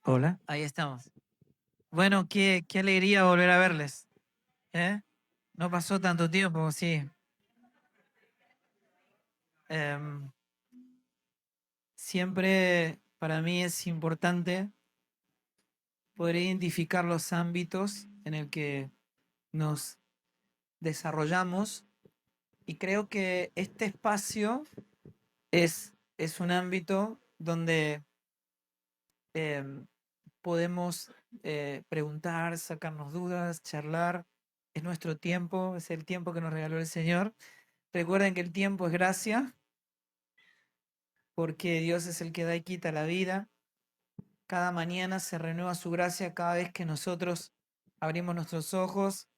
Hola, ahí estamos. Bueno, qué alegría volver a verles. ¿Eh? No pasó tanto tiempo, sí. Em, Siempre para mí es importante poder identificar los ámbitos en el que nos desarrollamos y creo que este espacio es un ámbito donde em, podemos preguntar, sacarnos dudas, charlar. Es nuestro tiempo, es el tiempo que nos regaló el Señor. Recuerden que el tiempo es gracia, porque Dios es el que da y quita la vida. Cada mañana se renueva su gracia cada vez que nosotros abrimos nuestros ojos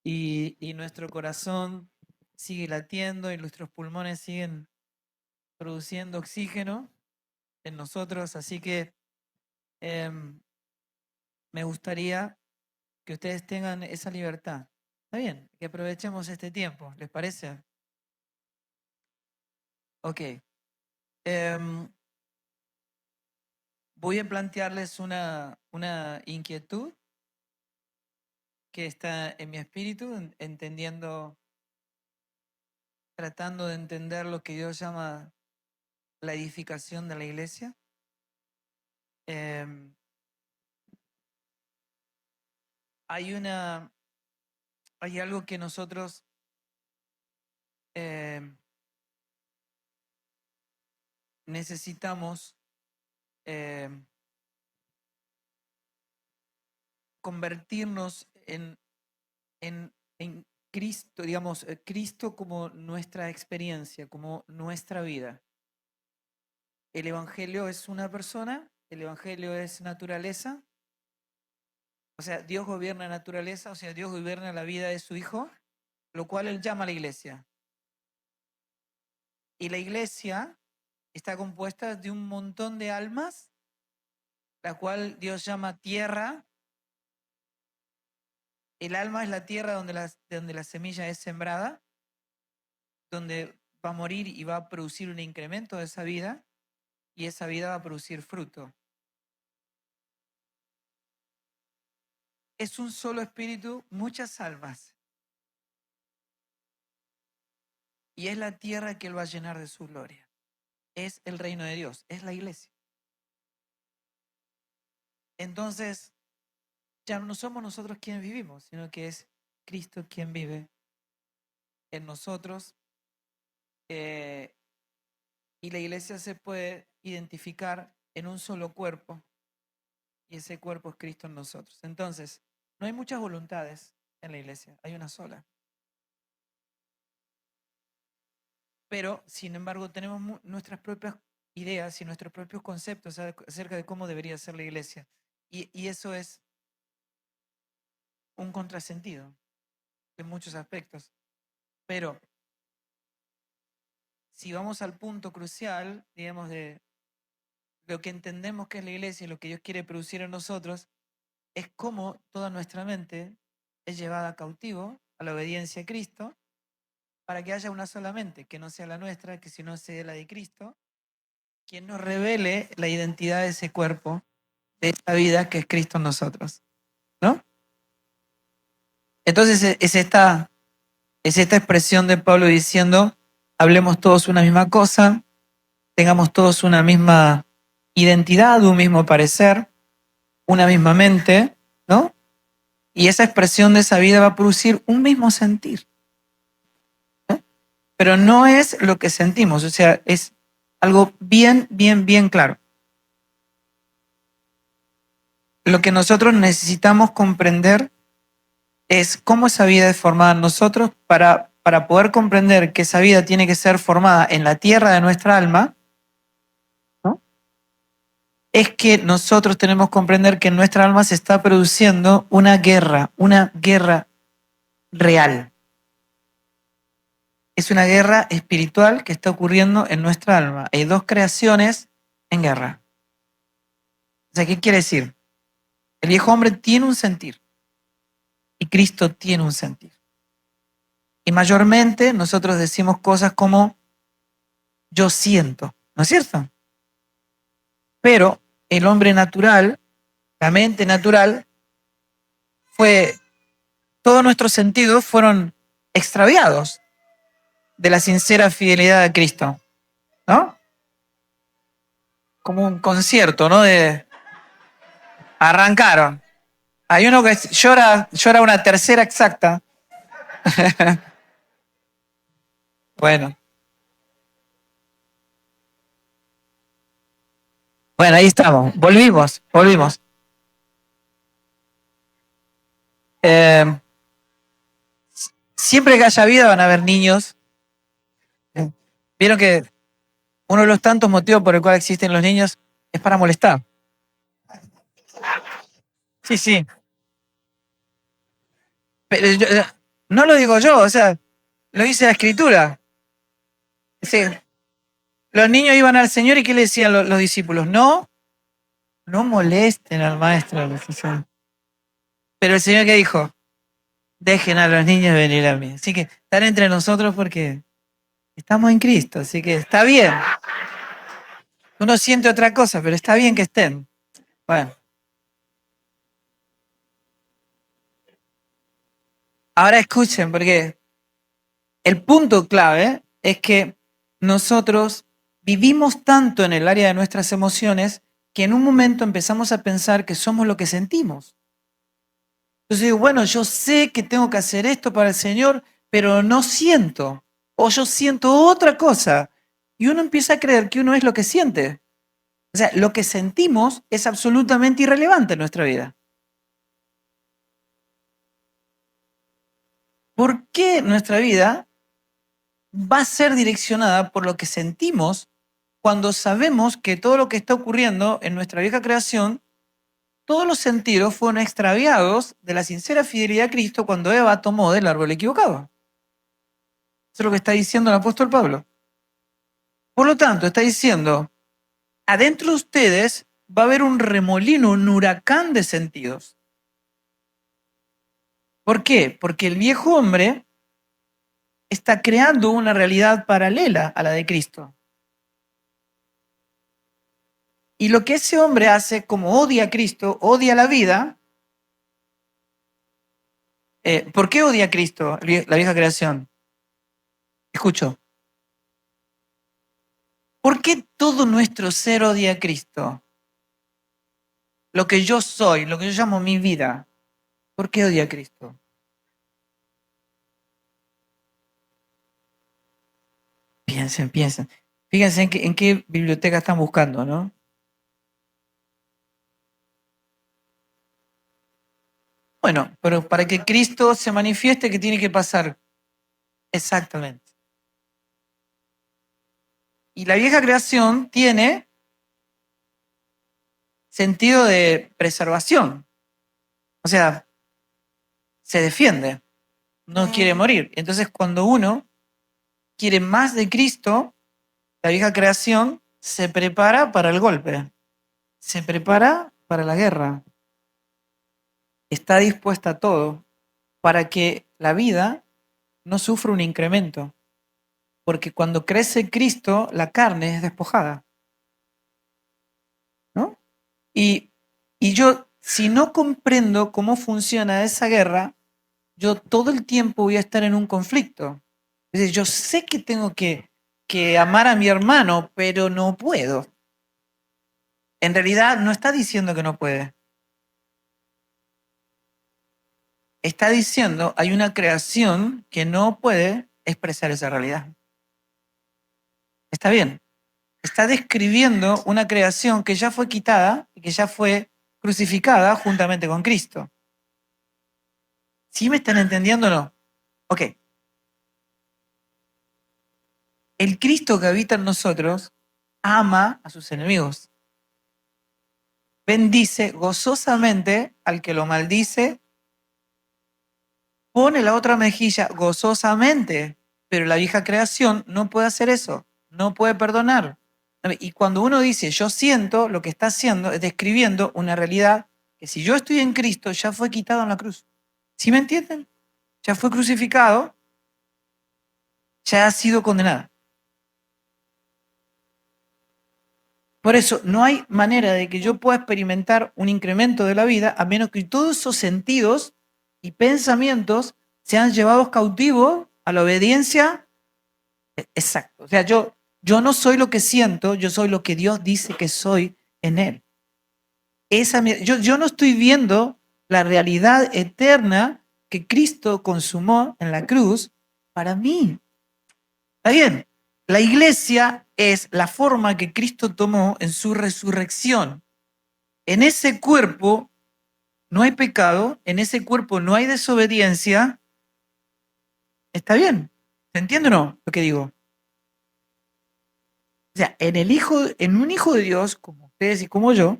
y nuestro corazón sigue latiendo y nuestros pulmones siguen produciendo oxígeno en nosotros. Así que em, me gustaría que ustedes tengan esa libertad. Está bien, que aprovechemos este tiempo, ¿les parece? Ok. Em, Voy a plantearles una inquietud que está en mi espíritu, entendiendo, tratando de entender lo que Dios llama la edificación de la iglesia. Em, hay una, hay algo que nosotros em, necesitamos em, convertirnos en Cristo, digamos, Cristo como nuestra experiencia, como nuestra vida. El Evangelio es una persona, el Evangelio es naturaleza, o sea, Dios gobierna la naturaleza, o sea, Dios gobierna la vida de su Hijo, lo cual Él llama a la iglesia. Y la iglesia está compuesta de un montón de almas, la cual Dios llama tierra. El alma es la tierra donde la semilla es sembrada, donde va a morir y va a producir un incremento de esa vida, y esa vida va a producir fruto. Es un solo espíritu, muchas almas. Y es la tierra que Él va a llenar de su gloria. Es el reino de Dios, es la iglesia. Entonces, ya no somos nosotros quienes vivimos, sino que es Cristo quien vive en nosotros. eh, y la iglesia se puede identificar en un solo cuerpo, y ese cuerpo es Cristo en nosotros. Entonces, no hay muchas voluntades en la iglesia, hay una sola. Pero, sin embargo, tenemos nuestras propias ideas y nuestros propios conceptos acerca de cómo debería ser la iglesia. Y eso es un contrasentido en muchos aspectos. Pero si vamos al punto crucial, digamos, de lo que entendemos que es la iglesia y lo que Dios quiere producir en nosotros, es cómo toda nuestra mente es llevada cautivo a la obediencia a Cristo para que haya una sola mente, que no sea la nuestra, que si no sea la de Cristo, quien nos revele la identidad de ese cuerpo, de esta vida que es Cristo en nosotros, ¿no? Entonces es esta expresión de Pablo diciendo, hablemos todos una misma cosa, tengamos todos una misma identidad, un mismo parecer, una misma mente, ¿no? Y esa expresión de esa vida va a producir un mismo sentir, ¿no? Pero no es lo que sentimos, o sea, es algo bien claro. Lo que nosotros necesitamos comprender es cómo esa vida es formada en nosotros para poder comprender que esa vida tiene que ser formada en la tierra de nuestra alma, ¿no? Es que nosotros tenemos que comprender que en nuestra alma se está produciendo una guerra real. Es una guerra espiritual que está ocurriendo en nuestra alma. Hay dos creaciones en guerra. O sea, ¿qué quiere decir? El viejo hombre tiene un sentir y Cristo tiene un sentir. Y mayormente nosotros decimos cosas como yo siento, ¿no es cierto? Pero el hombre natural, la mente natural, fue, todos nuestros sentidos fueron extraviados de la sincera fidelidad a Cristo, ¿no? Como un concierto, ¿no? Arrancaron. Hay uno que llora una tercera exacta. Bueno, bueno, ahí estamos. Volvimos. Eh, siempre que haya vida van a haber niños. Vieron que uno de los tantos motivos por el cual existen los niños es para molestar. Sí, sí. Pero no lo digo yo, o sea, lo dice la escritura. Sí. Los niños iban al Señor y ¿qué le decían los discípulos? No, no molesten al maestro. Pero el Señor, ¿qué dijo? Dejen a los niños venir a mí. Así que están entre nosotros porque estamos en Cristo, así que está bien. Uno siente otra cosa, pero está bien que estén. Bueno, ahora escuchen, porque el punto clave es que nosotros vivimos tanto en el área de nuestras emociones que en un momento empezamos a pensar que somos lo que sentimos. Entonces digo, bueno, yo sé que tengo que hacer esto para el Señor, pero no siento. O yo siento otra cosa. Y uno empieza a creer que uno es lo que siente. O sea, lo que sentimos es absolutamente irrelevante en nuestra vida. ¿Por qué nuestra vida va a ser direccionada por lo que sentimos cuando sabemos que todo lo que está ocurriendo en nuestra vieja creación, todos los sentidos fueron extraviados de la sincera fidelidad a Cristo cuando Eva tomó del árbol equivocado? Eso es lo que está diciendo el apóstol Pablo. Por lo tanto, está diciendo, adentro de ustedes va a haber un remolino, un huracán de sentidos. ¿Por qué? Porque el viejo hombre está creando una realidad paralela a la de Cristo. Y lo que ese hombre hace, como odia a Cristo, odia la vida. ¿Por qué odia a Cristo, la vieja creación? Escucho. ¿Por qué todo nuestro ser odia a Cristo? Lo que yo soy, lo que yo llamo mi vida. ¿Por qué odia a Cristo? Piensen. Fíjense en qué biblioteca están buscando, ¿no? Bueno, pero para que Cristo se manifieste, ¿qué tiene que pasar? Exactamente. Y la vieja creación tiene sentido de preservación. O sea, se defiende, no quiere morir. Entonces, cuando uno quiere más de Cristo, la vieja creación se prepara para el golpe, se prepara para la guerra, está dispuesta a todo para que la vida no sufra un incremento. Porque cuando crece Cristo, la carne es despojada, ¿no? Y, y yo, si no comprendo cómo funciona esa guerra, yo todo el tiempo voy a estar en un conflicto. Es decir, yo sé que tengo que amar a mi hermano, pero no puedo. En realidad no está diciendo que no puede. Está diciendo hay una creación que no puede expresar esa realidad. Está bien. Está describiendo una creación que ya fue quitada y que ya fue crucificada juntamente con Cristo. ¿Sí me están entendiendo o no? Ok. El Cristo que habita en nosotros ama a sus enemigos. Bendice gozosamente al que lo maldice, pone la otra mejilla gozosamente, pero la vieja creación no puede hacer eso, no puede perdonar. Y cuando uno dice yo siento, lo que está haciendo es describiendo una realidad que si yo estoy en Cristo ya fue quitado en la cruz. ¿Sí me entienden? Ya fue crucificado, ya ha sido condenado. Por eso, no hay manera de que yo pueda experimentar un incremento de la vida a menos que todos esos sentidos y pensamientos sean llevados cautivos a la obediencia. Exacto. O sea, yo no soy lo que siento, yo soy lo que Dios dice que soy en Él. Yo no estoy viendo la realidad eterna que Cristo consumó en la cruz para mí. ¿Está bien? La iglesia es la forma que Cristo tomó en su resurrección. En ese cuerpo no hay pecado, en ese cuerpo no hay desobediencia. ¿Está bien? ¿Se entiende o no lo que digo? O sea, en un hijo de Dios, como ustedes y como yo,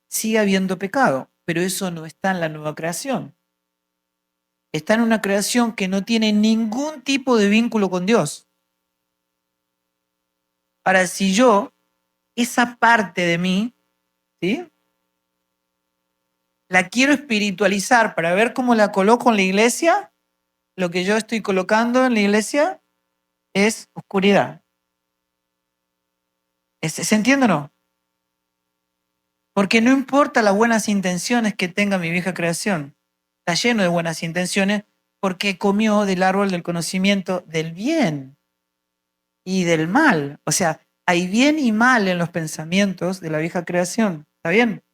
sigue habiendo pecado, pero eso no está en la nueva creación. Está en una creación que no tiene ningún tipo de vínculo con Dios. Ahora, si yo, esa parte de mí, ¿sí?, la quiero espiritualizar para ver cómo la coloco en la iglesia, lo que yo estoy colocando en la iglesia es oscuridad. ¿Se entiende o no? Porque no importa las buenas intenciones que tenga mi vieja creación, está lleno de buenas intenciones porque comió del árbol del conocimiento del bien y del mal. O sea, hay bien y mal en los pensamientos de la vieja creación, ¿está bien?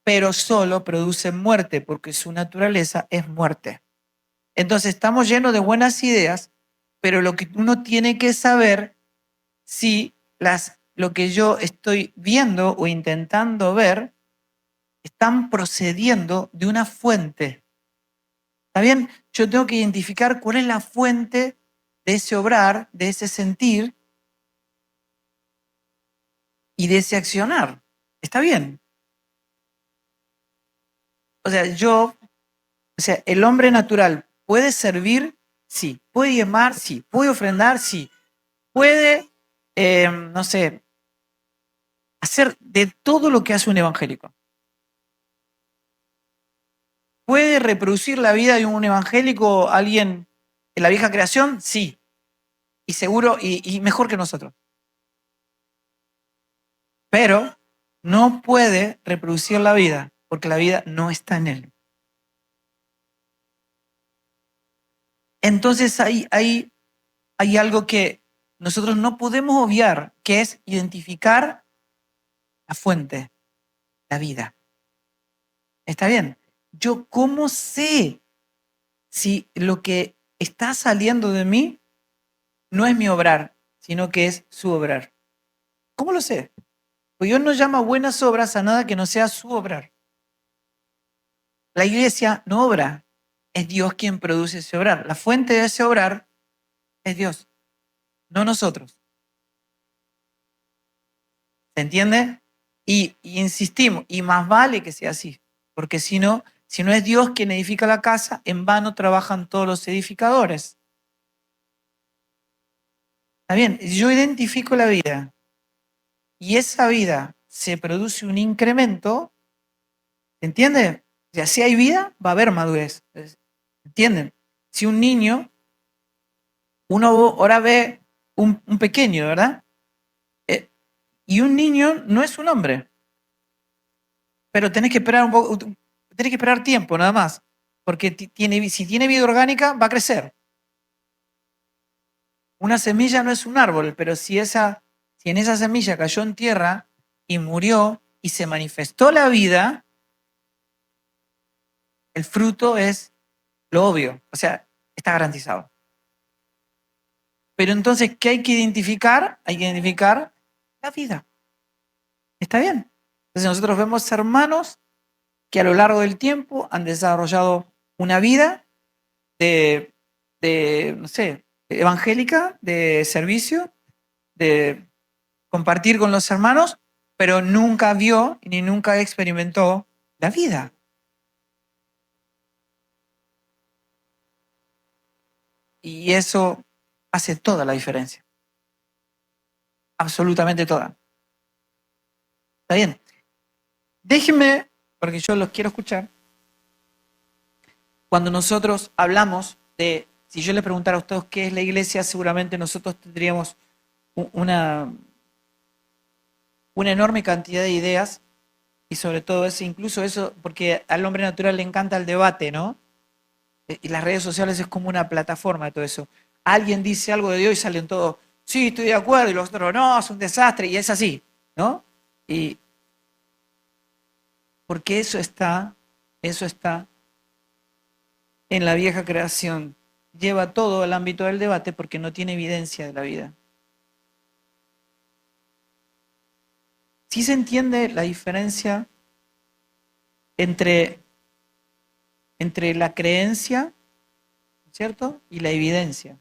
Pero solo produce muerte porque su naturaleza es muerte. Entonces estamos llenos de buenas ideas, pero lo que uno tiene que saber si lo que yo estoy viendo o intentando ver están procediendo de una fuente. ¿Está bien? Yo tengo que identificar cuál es la fuente de ese obrar, de ese sentir y de ese accionar. ¿Está bien? O sea, el hombre natural puede servir, sí. Puede diezmar, sí. Puede ofrendar, sí. Puede, no sé, hacer de todo lo que hace un evangélico. ¿Puede reproducir la vida de un evangélico alguien en la vieja creación? Sí. Y seguro, y mejor que nosotros. Pero no puede reproducir la vida porque la vida no está en él. Entonces hay algo que nosotros no podemos obviar, que es identificar la fuente, la vida. ¿Está bien? Yo, ¿cómo sé si lo que está saliendo de mí no es mi obrar, sino que es su obrar? ¿Cómo lo sé? Pues Dios no llama buenas obras a nada que no sea su obrar. La iglesia no obra, es Dios quien produce ese obrar. La fuente de ese obrar es Dios, no nosotros. ¿Se entiende? Y insistimos, y más vale que sea así, porque si no es Dios quien edifica la casa, en vano trabajan todos los edificadores. ¿Está bien? Yo identifico la vida y esa vida se produce un incremento, ¿se entiende? O sea, si hay vida, va a haber madurez. ¿Entienden? Si un niño, uno ahora ve un pequeño, ¿verdad? Y un niño no es un hombre, pero tenés que esperar un poco, tenés que esperar tiempo nada más, porque si tiene vida orgánica va a crecer. Una semilla no es un árbol, pero si en esa semilla cayó en tierra y murió y se manifestó la vida, el fruto es lo obvio, o sea, está garantizado. Pero entonces, ¿qué hay que identificar? Hay que identificar la vida. ¿Está bien? Entonces nosotros vemos hermanos que a lo largo del tiempo han desarrollado una vida no sé, evangélica, de servicio, de compartir con los hermanos, pero nunca vio ni nunca experimentó la vida. Y eso hace toda la diferencia. Absolutamente toda. ¿Está bien? Déjenme, porque yo los quiero escuchar. Cuando nosotros hablamos de, si yo le preguntara a ustedes qué es la iglesia, seguramente nosotros tendríamos una una enorme cantidad de ideas y sobre todo eso, incluso eso, porque al hombre natural le encanta el debate, ¿no? Y las redes sociales es como una plataforma de todo eso. Alguien dice algo de Dios y salen todos, sí, estoy de acuerdo, y los otros, no, es un desastre, y es así, ¿no? Y porque eso está en la vieja creación. Lleva todo al ámbito del debate porque no tiene evidencia de la vida. Sí se entiende la diferencia entre, entre la creencia, ¿cierto? Y la evidencia.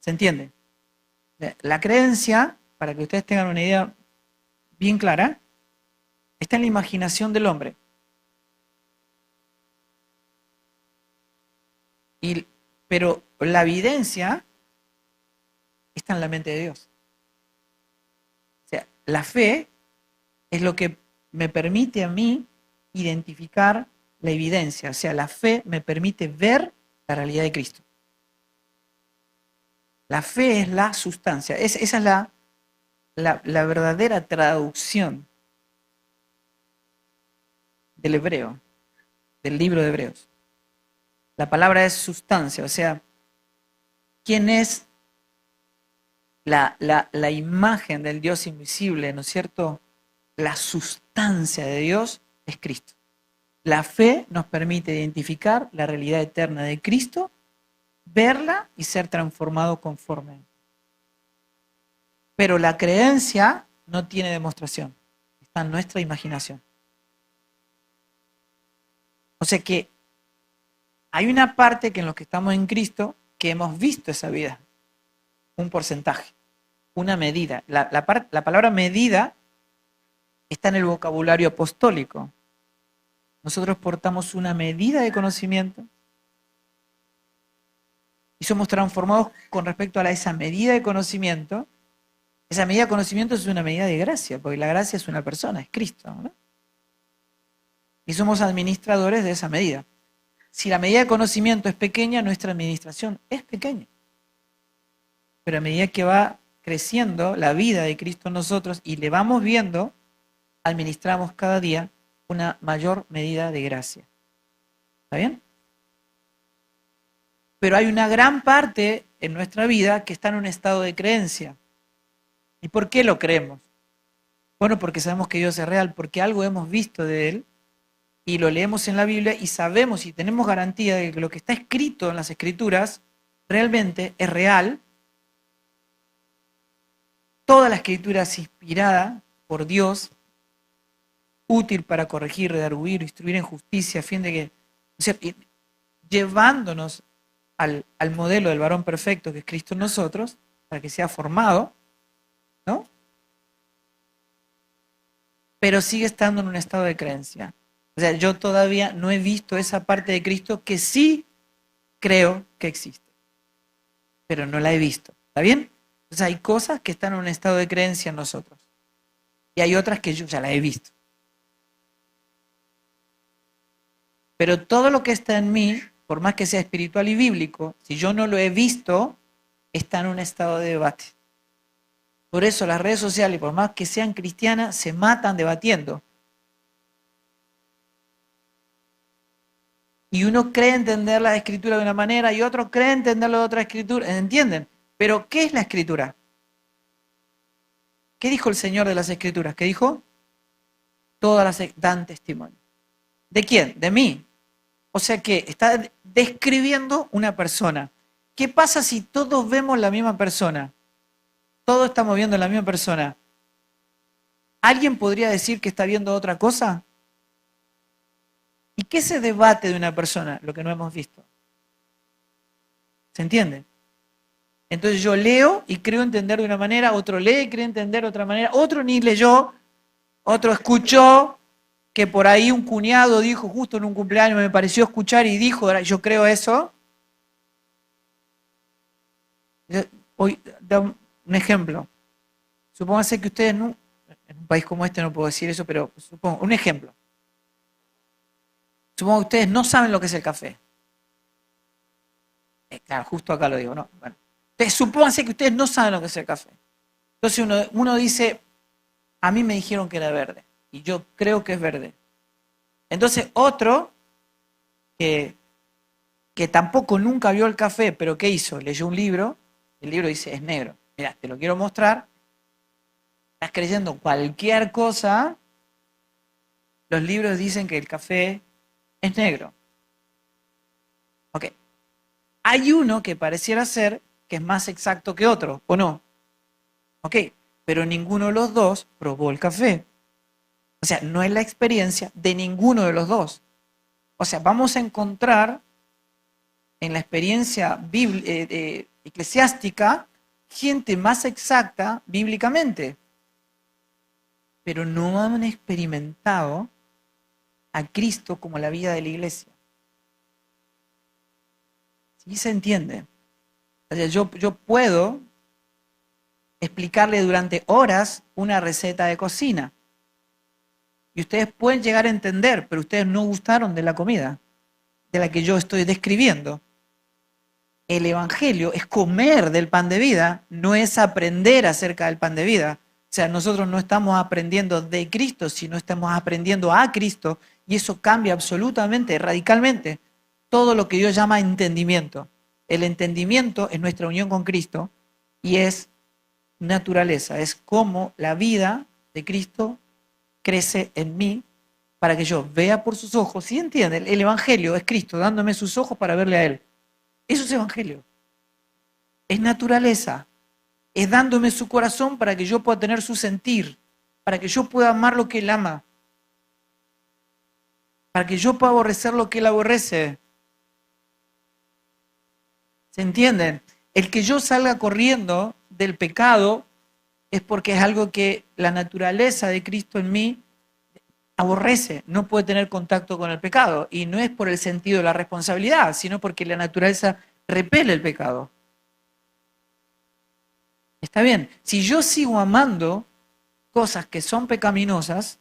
¿Se entiende? La creencia, para que ustedes tengan una idea bien clara, está en la imaginación del hombre. Y, pero la evidencia está en la mente de Dios. O sea, la fe es lo que me permite a mí identificar la evidencia. O sea, la fe me permite ver la realidad de Cristo. La fe es la sustancia. Esa es la verdadera traducción del hebreo, del libro de Hebreos. La palabra es sustancia, o sea, ¿quién es la imagen del Dios invisible, ¿no es cierto? La sustancia de Dios es Cristo. La fe nos permite identificar la realidad eterna de Cristo, verla y ser transformado conforme. Pero la creencia no tiene demostración, está en nuestra imaginación. O sea que hay una parte que en los que estamos en Cristo que hemos visto esa vida, un porcentaje, una medida. La palabra medida está en el vocabulario apostólico. Nosotros portamos una medida de conocimiento y somos transformados con respecto a esa medida de conocimiento. Esa medida de conocimiento es una medida de gracia, porque la gracia es una persona, es Cristo, ¿no? Y somos administradores de esa medida. Si la medida de conocimiento es pequeña, nuestra administración es pequeña. Pero a medida que va creciendo la vida de Cristo en nosotros y le vamos viendo, administramos cada día una mayor medida de gracia. ¿Está bien? Pero hay una gran parte en nuestra vida que está en un estado de creencia. ¿Y por qué lo creemos? Bueno, porque sabemos que Dios es real, porque algo hemos visto de Él y lo leemos en la Biblia y sabemos y tenemos garantía de que lo que está escrito en las Escrituras realmente es real. Toda la Escritura es inspirada por Dios, útil para corregir, redarguir, instruir en justicia, a fin de que, o sea, llevándonos al modelo del varón perfecto que es Cristo en nosotros, para que sea formado, ¿no? Pero sigue estando en un estado de creencia. O sea, yo todavía no he visto esa parte de Cristo que sí creo que existe, pero no la he visto. ¿Está bien? Entonces hay cosas que están en un estado de creencia en nosotros y hay otras que yo ya las he visto. Pero todo lo que está en mí, por más que sea espiritual y bíblico, si yo no lo he visto, está en un estado de debate. Por eso las redes sociales, por más que sean cristianas, se matan debatiendo. Y uno cree entender la escritura de una manera y otro cree entenderlo de otra escritura. ¿Entienden? Pero ¿qué es la escritura? ¿Qué dijo el Señor de las escrituras? ¿Qué dijo? Todas las dan testimonio. ¿De quién? De mí. O sea que está describiendo una persona. ¿Qué pasa si todos vemos la misma persona? Todos estamos viendo la misma persona. ¿Alguien podría decir que está viendo otra cosa? ¿Y qué se debate de una persona? Lo que no hemos visto. ¿Se entiende? Entonces yo leo y creo entender de una manera, otro lee y cree entender de otra manera, otro ni leyó, otro escuchó, que por ahí un cuñado dijo justo en un cumpleaños, me pareció escuchar y dijo, yo creo eso. Hoy, da un ejemplo. Supóngase que ustedes, no, en un país como este no puedo decir eso, pero supongo, un ejemplo. Supongo que ustedes no saben lo que es el café. Claro, justo acá lo digo, ¿no? Bueno. Entonces, supónganse que ustedes no saben lo que es el café. Entonces uno dice, A mí me dijeron que era verde y yo creo que es verde. Entonces otro que, que tampoco nunca vio el café, pero ¿qué hizo? Leyó un libro, el libro dice es negro. Mira, te lo quiero mostrar. Estás creyendo cualquier cosa, los libros dicen que el café es negro. Ok. Hay uno que pareciera ser que es más exacto que otro, ¿o no? Ok, pero ninguno de los dos probó el café. O sea, no es la experiencia de ninguno de los dos. O sea, vamos a encontrar en la experiencia eclesiástica gente más exacta bíblicamente, pero no han experimentado a Cristo como la vida de la iglesia. ¿Sí se entiende? O sea, yo puedo explicarle durante horas una receta de cocina y ustedes pueden llegar a entender, pero ustedes no gustaron de la comida de la que yo estoy describiendo. El Evangelio es comer del pan de vida, no es aprender acerca del pan de vida. O sea, nosotros no estamos aprendiendo de Cristo, sino estamos aprendiendo a Cristo y eso cambia absolutamente, radicalmente, todo lo que Dios llama entendimiento. El entendimiento es nuestra unión con Cristo y es naturaleza, es como la vida de Cristo crece en mí para que yo vea por sus ojos. ¿Sí entienden? El Evangelio es Cristo dándome sus ojos para verle a Él. Eso es Evangelio. Es naturaleza. Es dándome su corazón para que yo pueda tener su sentir, para que yo pueda amar lo que Él ama, para que yo pueda aborrecer lo que Él aborrece. ¿Se entienden? El que yo salga corriendo del pecado es porque es algo que la naturaleza de Cristo en mí aborrece, no puede tener contacto con el pecado. Y no es por el sentido de la responsabilidad, sino porque la naturaleza repele el pecado. Está bien, si yo sigo amando cosas que son pecaminosas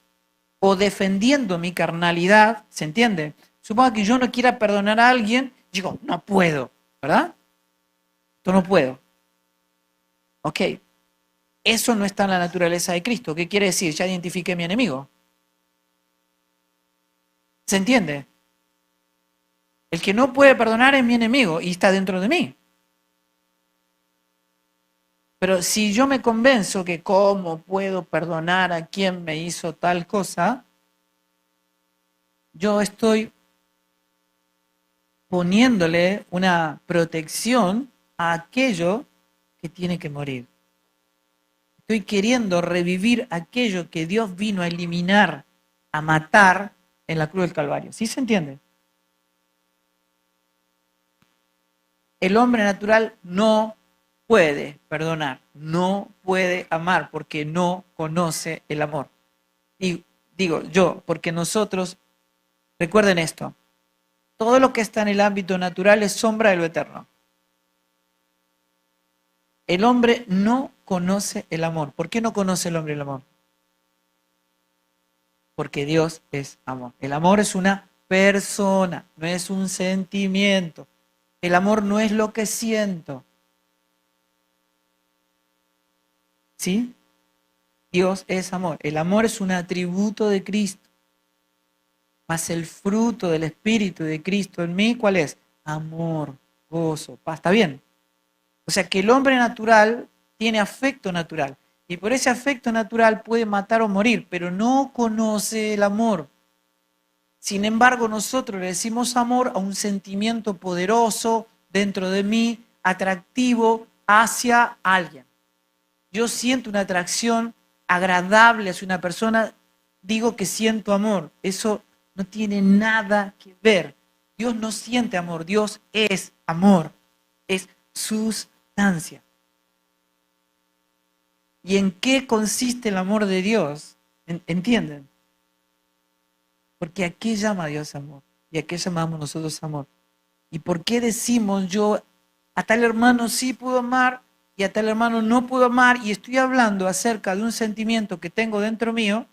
o defendiendo mi carnalidad, ¿se entiende? Supongo que yo no quiera perdonar a alguien, digo, no puedo, ¿verdad? Yo no puedo. Ok, eso no está en la naturaleza de Cristo. ¿Qué quiere decir? Ya identifiqué a mi enemigo. ¿Se entiende? El que no puede perdonar es mi enemigo y está dentro de mí. Pero si yo me convenzo que cómo puedo perdonar a quien me hizo tal cosa, yo estoy poniéndole una protección a aquello que tiene que morir. Estoy queriendo revivir aquello que Dios vino a eliminar, a matar en la cruz del Calvario. ¿Sí se entiende? El hombre natural no puede perdonar, no puede amar porque no conoce el amor. Y digo yo, porque nosotros, recuerden esto, todo lo que está en el ámbito natural es sombra de lo eterno. El hombre no conoce el amor. ¿Por qué no conoce el hombre el amor? Porque Dios es amor. El amor es una persona, no es un sentimiento. El amor no es lo que siento. ¿Sí? Dios es amor. El amor es un atributo de Cristo. Más el fruto del Espíritu de Cristo en mí, ¿cuál es? Amor, gozo, paz. ¿Está bien? O sea que el hombre natural tiene afecto natural. Y por ese afecto natural puede matar o morir, pero no conoce el amor. Sin embargo, nosotros le decimos amor a un sentimiento poderoso dentro de mí, atractivo hacia alguien. Yo siento una atracción agradable hacia una persona, digo que siento amor. Eso no tiene nada que ver. Dios no siente amor, Dios es amor, es sustancia. ¿Y en qué consiste el amor de Dios? ¿Entienden? Porque ¿a qué llama Dios amor? ¿Y a qué llamamos nosotros amor? ¿Y por qué decimos yo a tal hermano sí puedo amar y a tal hermano no puedo amar? Y estoy hablando acerca de un sentimiento que tengo dentro mío,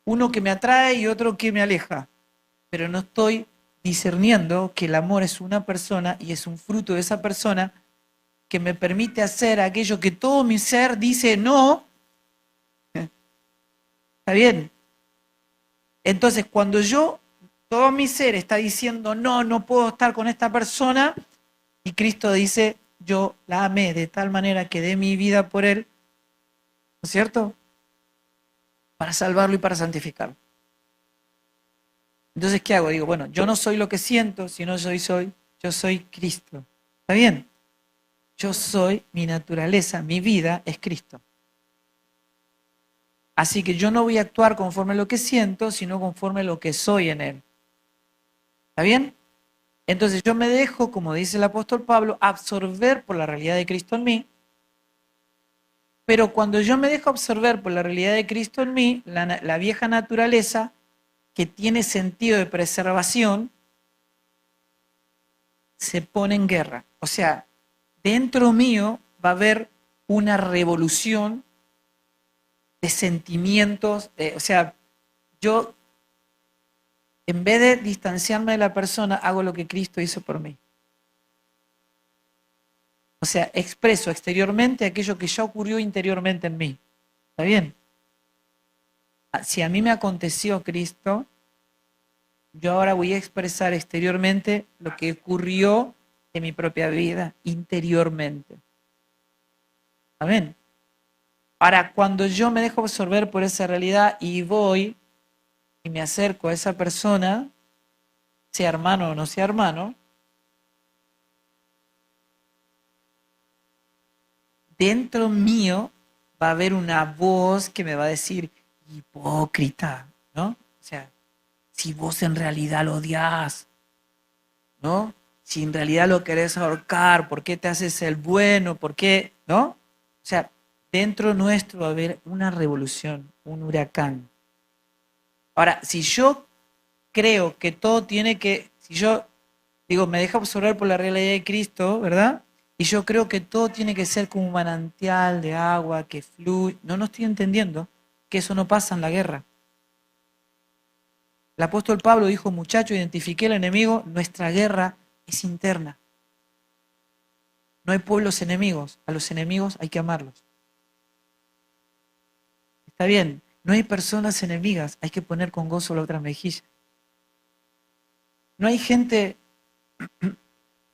uno que me atrae y otro que me aleja. Pero no estoy discerniendo que el amor es una persona y es un fruto de esa persona que me permite hacer aquello que todo mi ser dice no, ¿Está bien? Entonces, cuando todo mi ser está diciendo, no, no puedo estar con esta persona, y Cristo dice, yo la amé de tal manera que dé mi vida por él, ¿no es cierto? Para salvarlo y para santificarlo. Entonces, ¿qué hago? Digo, bueno, yo no soy lo que siento, sino yo soy Cristo. ¿Está bien? Yo soy mi naturaleza, mi vida es Cristo. Así que yo no voy a actuar conforme a lo que siento, sino conforme a lo que soy en Él. ¿Está bien? Entonces yo me dejo, como dice el apóstol Pablo, absorber por la realidad de Cristo en mí, pero cuando yo me dejo absorber por la realidad de Cristo en mí, la vieja naturaleza, que tiene sentido de preservación, se pone en guerra. O sea, dentro mío va a haber una revolución de sentimientos, o sea, yo en vez de distanciarme de la persona, hago lo que Cristo hizo por mí. O sea, expreso exteriormente aquello que ya ocurrió interiormente en mí. ¿Está bien? Si a mí me aconteció Cristo, yo ahora voy a expresar exteriormente lo que ocurrió en mi propia vida, interiormente. Amén. Ahora, cuando yo me dejo absorber por esa realidad y voy y me acerco a esa persona, sea hermano o no sea hermano, dentro mío va a haber una voz que me va a decir, hipócrita, ¿no? O sea, si vos en realidad lo odias, ¿no? Si en realidad lo querés ahorcar, ¿por qué te haces el bueno? ¿Por qué? ¿No? O sea, dentro nuestro va a haber una revolución, un huracán. Ahora, si yo creo que todo tiene que, si yo digo, me deja absorber por la realidad de Cristo, ¿verdad? Y yo creo que todo tiene que ser como un manantial de agua que fluye. No estoy entendiendo que eso no pasa en la guerra. El apóstol Pablo dijo, muchacho, identifiqué el enemigo, nuestra guerra es interna. No hay pueblos enemigos, a los enemigos hay que amarlos. Está bien, no hay personas enemigas, hay que poner con gozo la otra mejilla. No hay gente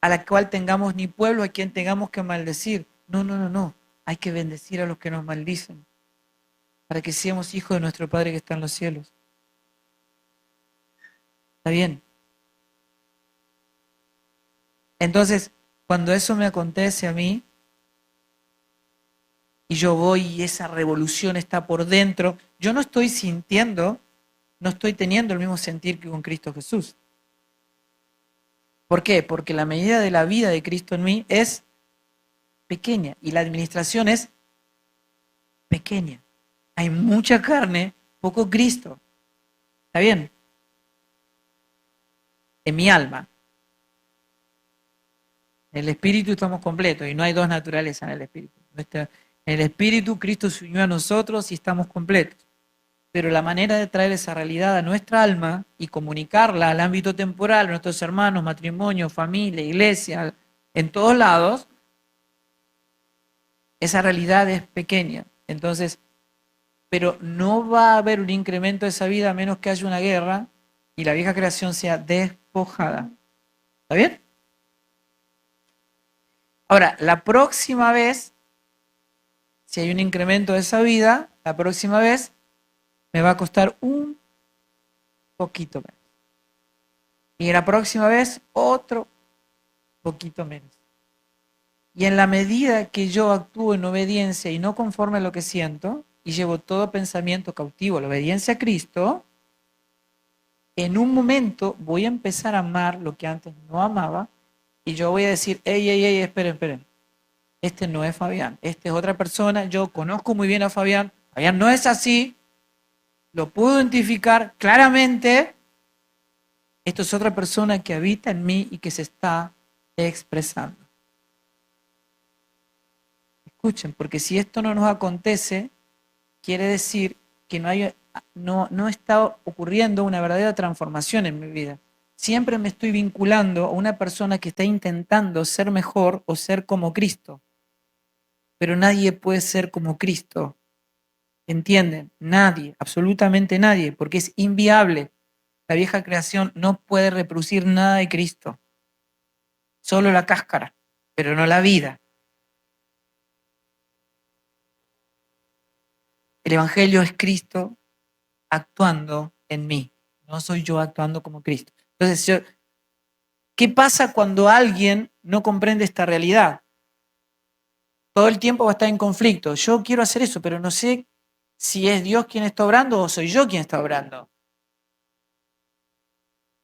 a la cual tengamos ni pueblo a quien tengamos que maldecir. No. Hay que bendecir a los que nos maldicen para que seamos hijos de nuestro Padre que está en los cielos. ¿Está bien? Entonces, cuando eso me acontece a mí y yo voy y esa revolución está por dentro, yo no estoy sintiendo, no estoy teniendo el mismo sentir que con Cristo Jesús. ¿Por qué? Porque la medida de la vida de Cristo en mí es pequeña y la administración es pequeña. Hay mucha carne, poco Cristo. ¿Está bien? En mi alma. En el espíritu estamos completos y no hay dos naturalezas en el espíritu. En el espíritu Cristo se unió a nosotros y estamos completos. Pero la manera de traer esa realidad a nuestra alma y comunicarla al ámbito temporal, a nuestros hermanos, matrimonio, familia, iglesia, en todos lados, esa realidad es pequeña. Entonces, pero no va a haber un incremento de esa vida a menos que haya una guerra y la vieja creación sea despojada. ¿Está bien? Ahora, la próxima vez, si hay un incremento de esa vida, la próxima vez me va a costar un poquito menos. Y la próxima vez, otro poquito menos. Y en la medida que yo actúo en obediencia y no conforme a lo que siento, y llevo todo pensamiento cautivo a la obediencia a Cristo, en un momento voy a empezar a amar lo que antes no amaba, y yo voy a decir, ey, esperen. Este no es Fabián, este es otra persona, yo conozco muy bien a Fabián, Fabián no es así, lo puedo identificar claramente, esto es otra persona que habita en mí y que se está expresando. Escuchen, porque si esto no nos acontece, quiere decir que no está ocurriendo una verdadera transformación en mi vida. Siempre me estoy vinculando a una persona que está intentando ser mejor o ser como Cristo. Pero nadie puede ser como Cristo ¿Entienden? Nadie, absolutamente nadie, porque es inviable. La vieja creación no puede reproducir nada de Cristo, solo la cáscara, pero no la vida. El Evangelio es Cristo actuando en mí, no soy yo actuando como Cristo. Entonces, ¿qué pasa cuando alguien no comprende esta realidad? Todo el tiempo va a estar en conflicto. Yo quiero hacer eso, pero no sé si es Dios quien está obrando o soy yo quien está obrando.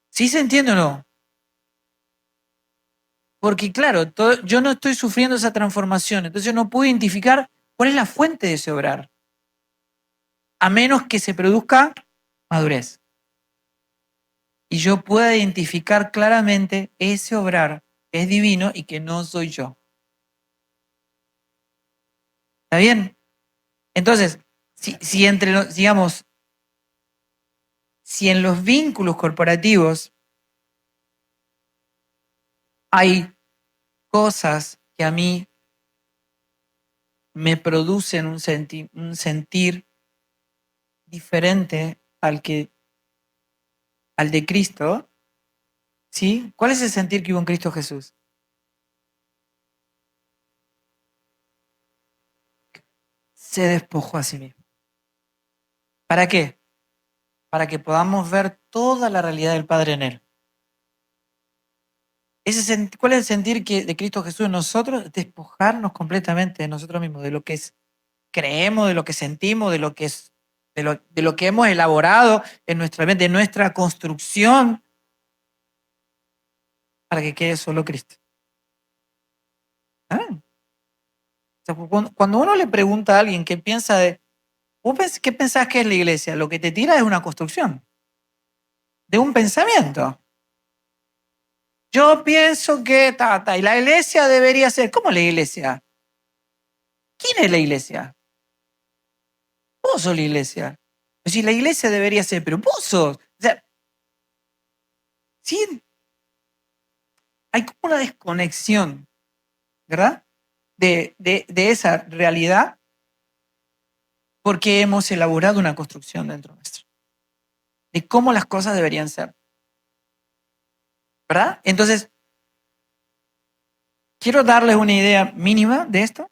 ¿Sí se entiende o no? Porque claro, yo no estoy sufriendo esa transformación, entonces yo no puedo identificar cuál es la fuente de ese obrar, a menos que se produzca madurez. Y yo pueda identificar claramente ese obrar que es divino y que no soy yo. ¿Está bien? Entonces, si entre los, digamos, si en los vínculos corporativos hay cosas que a mí me producen un sentir diferente al de Cristo, ¿sí? ¿Cuál es el sentir que hubo en Cristo Jesús? Se despojó a sí mismo. ¿Para qué? Para que podamos ver toda la realidad del Padre en Él. ¿Cuál es el sentir de Cristo Jesús en nosotros? Despojarnos completamente de nosotros mismos, de lo que creemos, de lo que sentimos, de lo que hemos elaborado en nuestra mente, de nuestra construcción, para que quede solo Cristo. ¿Ah? O sea, cuando uno le pregunta a alguien qué piensa ¿qué pensás que es la iglesia? Lo que te tira es una construcción, de un pensamiento. Yo pienso que y la iglesia debería ser. ¿Cómo la iglesia? ¿Quién es la iglesia? Vos sos la iglesia. Si la iglesia debería ser, pero vos sos. O sea, sí, hay como una desconexión, ¿verdad? De esa realidad porque hemos elaborado una construcción dentro nuestro, de cómo las cosas deberían ser, ¿verdad? Entonces, quiero darles una idea mínima de esto.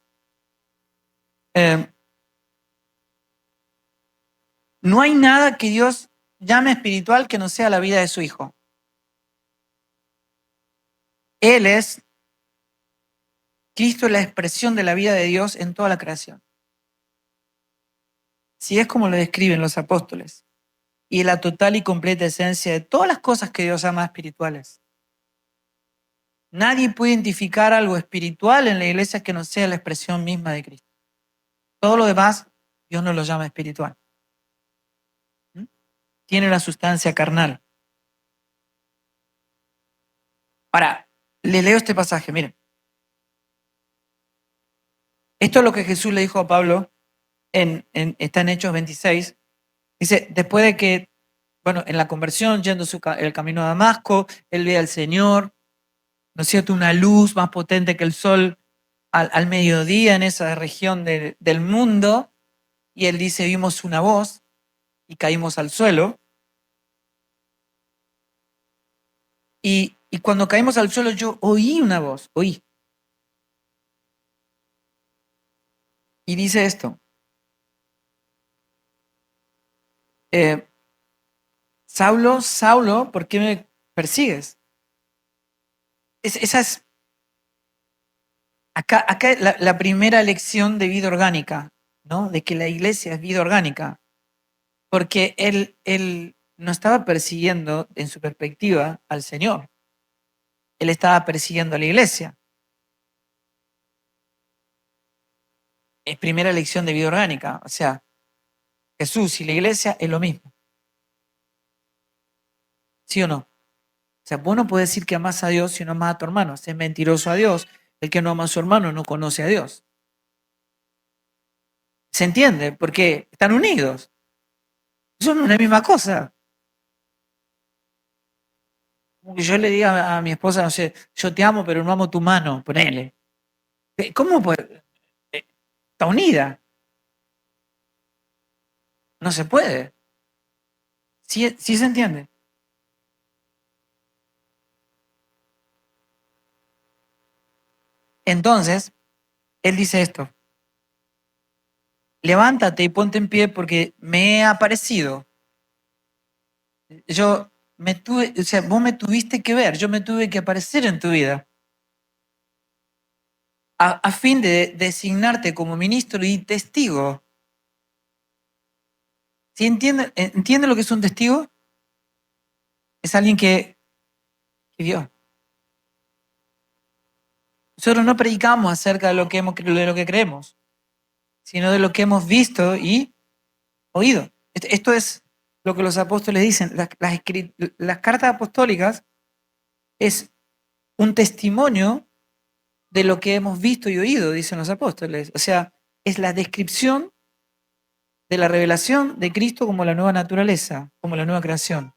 No hay nada que Dios llame espiritual que no sea la vida de su Hijo. Él es, Cristo es la expresión de la vida de Dios en toda la creación. Si es como lo describen los apóstoles. Y la total y completa esencia de todas las cosas que Dios ama espirituales. Nadie puede identificar algo espiritual en la iglesia que no sea la expresión misma de Cristo. Todo lo demás, Dios no lo llama espiritual. ¿Mm? Tiene la sustancia carnal. Ahora, le leo este pasaje, miren. Esto es lo que Jesús le dijo a Pablo, está en Hechos 26. Dice, después de que, bueno, en la conversión, yendo el camino a Damasco, él ve al Señor, ¿no es cierto? Una luz más potente que el sol al mediodía en esa región del mundo, y él dice, vimos una voz y caímos al suelo. Y cuando caímos al suelo yo oí una voz, oí. Y dice esto, Saulo, Saulo, ¿por qué me persigues? Esa es acá la primera lección de vida orgánica, ¿no? De que la iglesia es vida orgánica. Porque él no estaba persiguiendo en su perspectiva al Señor. Él estaba persiguiendo a la iglesia. Es primera lección de vida orgánica. O sea, Jesús y la iglesia es lo mismo. ¿Sí o no? O sea, vos no podés decir que amás a Dios si no amás a tu hermano. Es mentiroso a Dios. El que no ama a su hermano no conoce a Dios. ¿Se entiende? Porque están unidos. Son una misma cosa. Como que yo le diga a mi esposa, no sé, yo te amo, pero no amo tu mano, ponele. ¿Cómo puede? Está unida. No se puede. ¿Sí, sí se entiende? Entonces, él dice esto: levántate y ponte en pie porque me he aparecido. O sea, vos me tuviste que ver, yo me tuve que aparecer en tu vida a fin de designarte como ministro y testigo. ¿Sí entiende lo que es un testigo? Es alguien que vio. Nosotros no predicamos acerca de de lo que creemos, sino de lo que hemos visto y oído. Esto es lo que los apóstoles dicen. Las cartas apostólicas es un testimonio de lo que hemos visto y oído, dicen los apóstoles. O sea, es la descripción de la revelación de Cristo como la nueva naturaleza, como la nueva creación.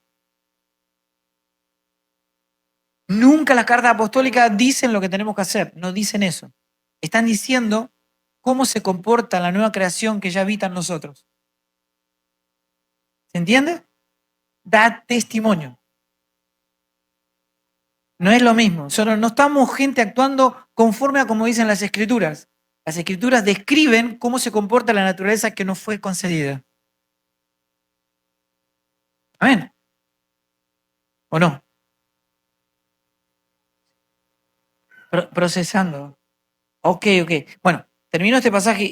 Nunca las cartas apostólicas dicen lo que tenemos que hacer, no dicen eso. Están diciendo cómo se comporta la nueva creación que ya habita en nosotros. ¿Se entiende? Da testimonio. No es lo mismo. Nosotros no estamos gente actuando conforme a como dicen las escrituras. Las escrituras describen cómo se comporta la naturaleza que nos fue concedida. Amén. ¿O no? Procesando. Ok, ok. Bueno, termino este pasaje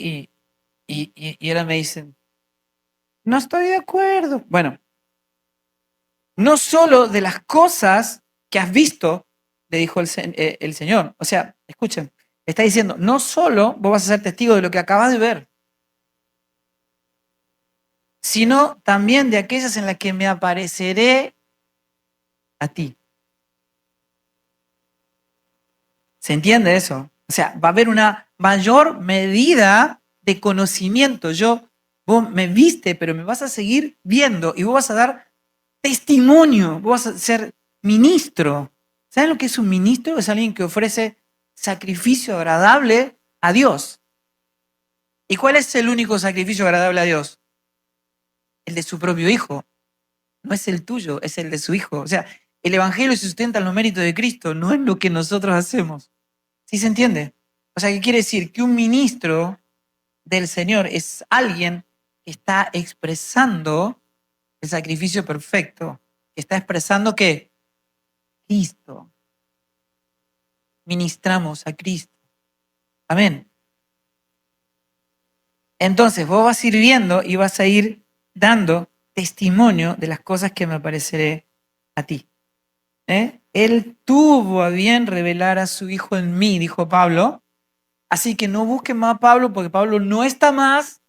y ahora me dicen, no estoy de acuerdo. Bueno, no solo de las cosas que has visto, le dijo el Señor. O sea, escuchen, está diciendo, no solo vos vas a ser testigo de lo que acabas de ver, sino también de aquellas en las que me apareceré a ti. ¿Se entiende eso? O sea, va a haber una mayor medida de conocimiento. Vos me viste, pero me vas a seguir viendo y vos vas a dar testimonio, vos vas a ser ministro. ¿Saben lo que es un ministro? Es alguien que ofrece sacrificio agradable a Dios. ¿Y cuál es el único sacrificio agradable a Dios? El de su propio hijo. No es el tuyo, es el de su hijo. O sea, el evangelio se sustenta en los méritos de Cristo, no en lo que nosotros hacemos. ¿Sí se entiende? O sea, ¿qué quiere decir? Que un ministro del Señor es alguien que está expresando el sacrificio perfecto, que está expresando que Cristo, ministramos a Cristo. Amén. Entonces vos vas a ir viendo y vas a ir dando testimonio de las cosas que me apareceré a ti. Él tuvo a bien revelar a su Hijo en mí, dijo Pablo. Así que no busquen más a Pablo porque Pablo no está más.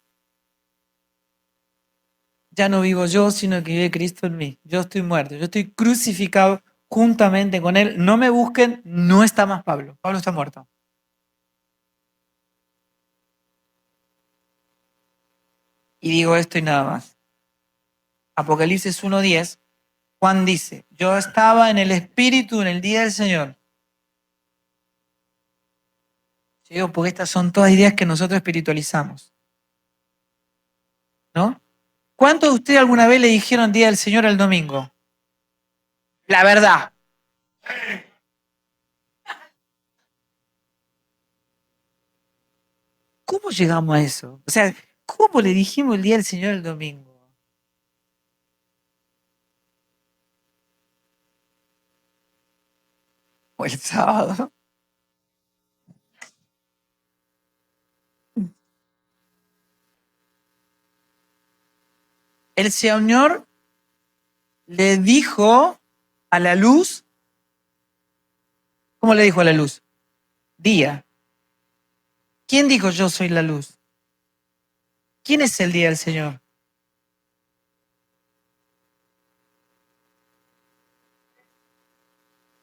Ya no vivo yo, sino que vive Cristo en mí. Yo estoy muerto, yo estoy crucificado juntamente con Él. No me busquen, no está más Pablo. Pablo está muerto. Y digo esto y nada más. Apocalipsis 1:10, Juan dice, yo estaba en el Espíritu en el día del Señor. Yo digo, porque estas son todas ideas que nosotros espiritualizamos, ¿no? ¿Cuántos de ustedes alguna vez le dijeron día del Señor al domingo? La verdad. ¿Cómo llegamos a eso? O sea, ¿cómo le dijimos el día del Señor el domingo? O el sábado. El Señor le dijo a la luz, ¿cómo le dijo a la luz? Día. ¿Quién dijo yo soy la luz? ¿Quién es el día del Señor?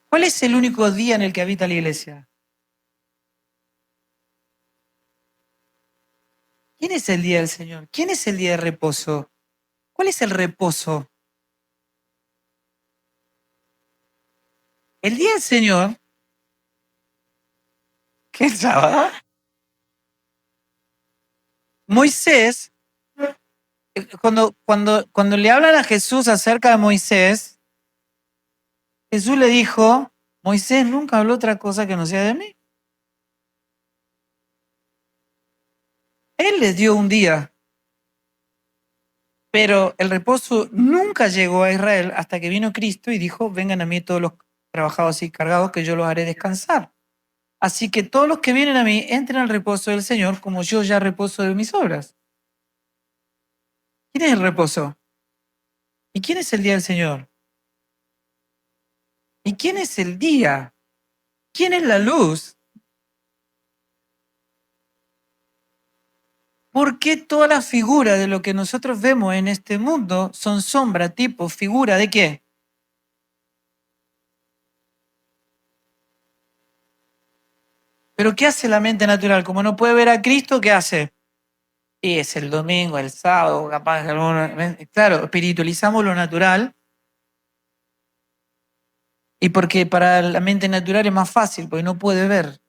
¿Cuál es el único día en el que habita la iglesia? ¿Quién es el día del Señor? ¿Quién es el día de reposo? ¿Cuál es el reposo? El día del Señor, ¿qué es sábado? Moisés Cuando le hablan a Jesús acerca de Moisés, Jesús le dijo, Moisés nunca habló otra cosa que no sea de mí. Él les dio un día, pero el reposo nunca llegó a Israel hasta que vino Cristo y dijo, vengan a mí todos los trabajados y cargados que yo los haré descansar. Así que todos los que vienen a mí entren al reposo del Señor como yo ya reposo de mis obras. ¿Quién es el reposo? ¿Y quién es el día del Señor? ¿Y quién es el día? ¿Quién es la luz? ¿Por qué todas las figuras de lo que nosotros vemos en este mundo son sombra, tipo, figura de qué? ¿Pero qué hace la mente natural? Como no puede ver a Cristo, ¿qué hace? Y es el domingo, el sábado, capaz, claro, espiritualizamos lo natural. Y porque para la mente natural es más fácil, porque no puede ver.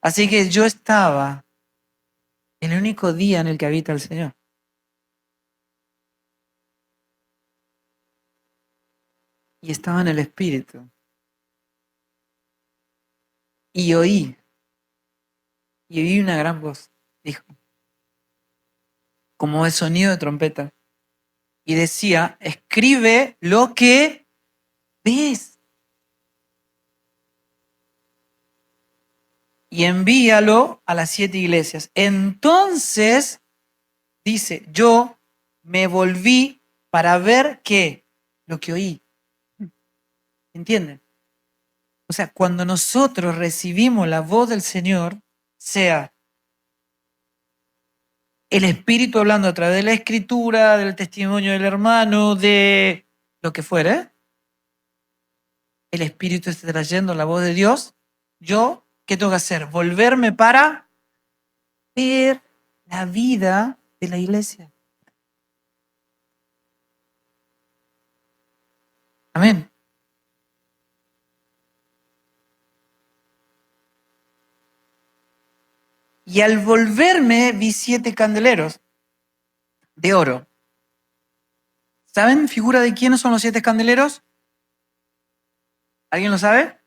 Así que yo estaba en el único día en el que habita el Señor. Y estaba en el Espíritu. Y oí una gran voz, dijo, como el sonido de trompeta. Y decía, escribe lo que ves y envíalo a las 7 iglesias. Entonces, dice, yo me volví para ver qué, lo que oí. ¿Entienden? O sea, cuando nosotros recibimos la voz del Señor, sea el Espíritu hablando a través de la Escritura, del testimonio del hermano, de lo que fuere, el Espíritu está trayendo la voz de Dios, yo, ¿qué tengo que hacer? Volverme para ver la vida de la iglesia. Amén. Y al volverme vi 7 candeleros de oro. ¿Saben figura de quiénes son los 7 candeleros? ¿Alguien lo sabe?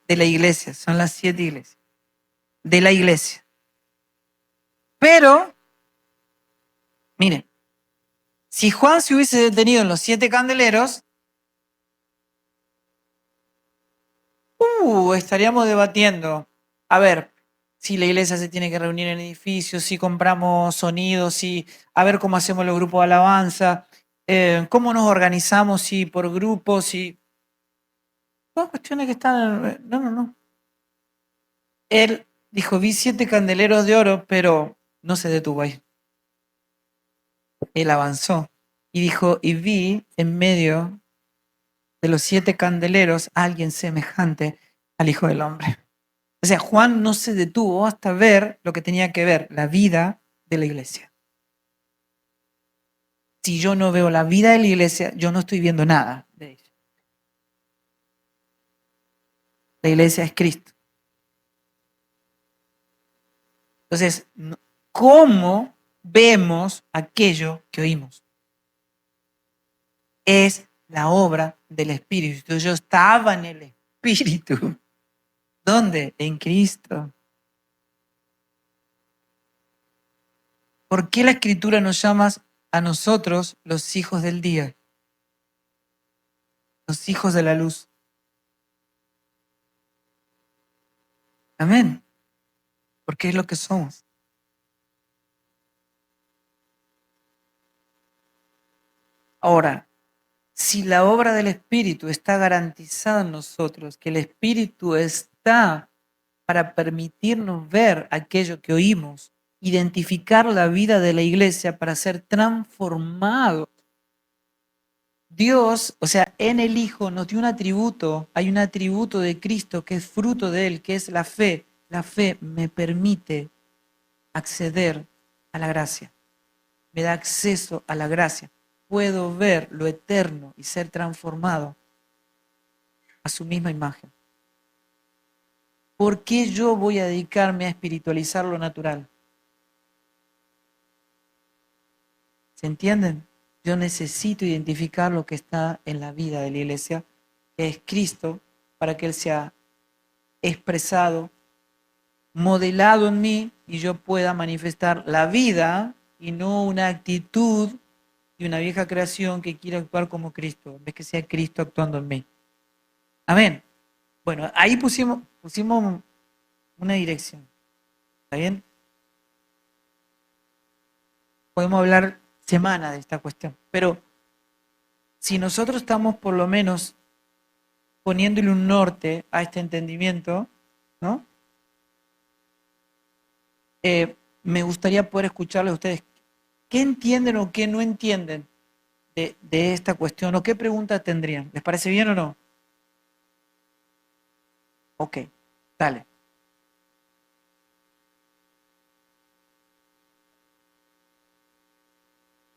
De la iglesia, son las 7 iglesias. De la iglesia. Pero, miren, si Juan se hubiese detenido en los 7 candeleros, estaríamos debatiendo. A ver, si la iglesia se tiene que reunir en edificios, si compramos sonidos, si a ver cómo hacemos los grupos de alabanza, cómo nos organizamos, si por grupos, si... Todas cuestiones que están... No. Él dijo, vi 7 candeleros de oro, pero no se detuvo ahí. Él avanzó y dijo, y vi en medio de los 7 candeleros a alguien semejante al Hijo del Hombre. O sea, Juan no se detuvo hasta ver lo que tenía que ver, la vida de la iglesia. Si yo no veo la vida de la iglesia, yo no estoy viendo nada de ella. La iglesia es Cristo. Entonces, ¿cómo vemos aquello que oímos? Es la obra del Espíritu. Entonces, yo estaba en el Espíritu. ¿Dónde? En Cristo. ¿Por qué la Escritura nos llama a nosotros los hijos del día? Los hijos de la luz. Amén. Porque es lo que somos. Ahora, si la obra del Espíritu está garantizada en nosotros, que el Espíritu está para permitirnos ver aquello que oímos, identificar la vida de la iglesia para ser transformados. Dios, o sea, en el Hijo nos dio un atributo, hay un atributo de Cristo que es fruto de Él, que es la fe. La fe me permite acceder a la gracia, me da acceso a la gracia. Puedo ver lo eterno y ser transformado a su misma imagen. ¿por qué yo voy a dedicarme a espiritualizar lo natural? ¿Se entienden? Yo necesito identificar lo que está en la vida de la iglesia, que es Cristo, para que Él sea expresado, modelado en mí y yo pueda manifestar la vida y no una actitud de una vieja creación que quiere actuar como Cristo, en vez que sea Cristo actuando en mí. Amén. Bueno, ahí pusimos una dirección. ¿Está bien? Podemos hablar semanas de esta cuestión, pero si nosotros estamos por lo menos poniéndole un norte a este entendimiento, ¿no? Me gustaría poder escucharles a ustedes qué entienden o qué no entienden de esta cuestión o qué preguntas tendrían. ¿Les parece bien o no? Ok, dale.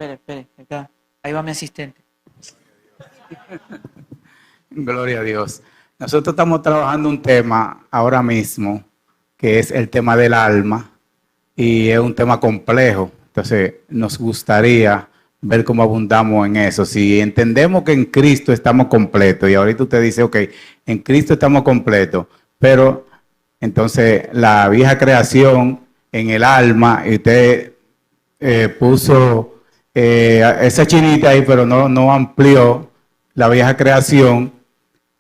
Espere, acá. Ahí va mi asistente. Gloria a Dios. Nosotros estamos trabajando un tema ahora mismo, que es el tema del alma, y es un tema complejo. Entonces, nos gustaría ver cómo abundamos en eso. Si entendemos que en Cristo estamos completos, y ahorita usted dice, ok, en Cristo estamos completos, pero entonces la vieja creación en el alma, y usted puso esa chinita ahí, pero no amplió la vieja creación,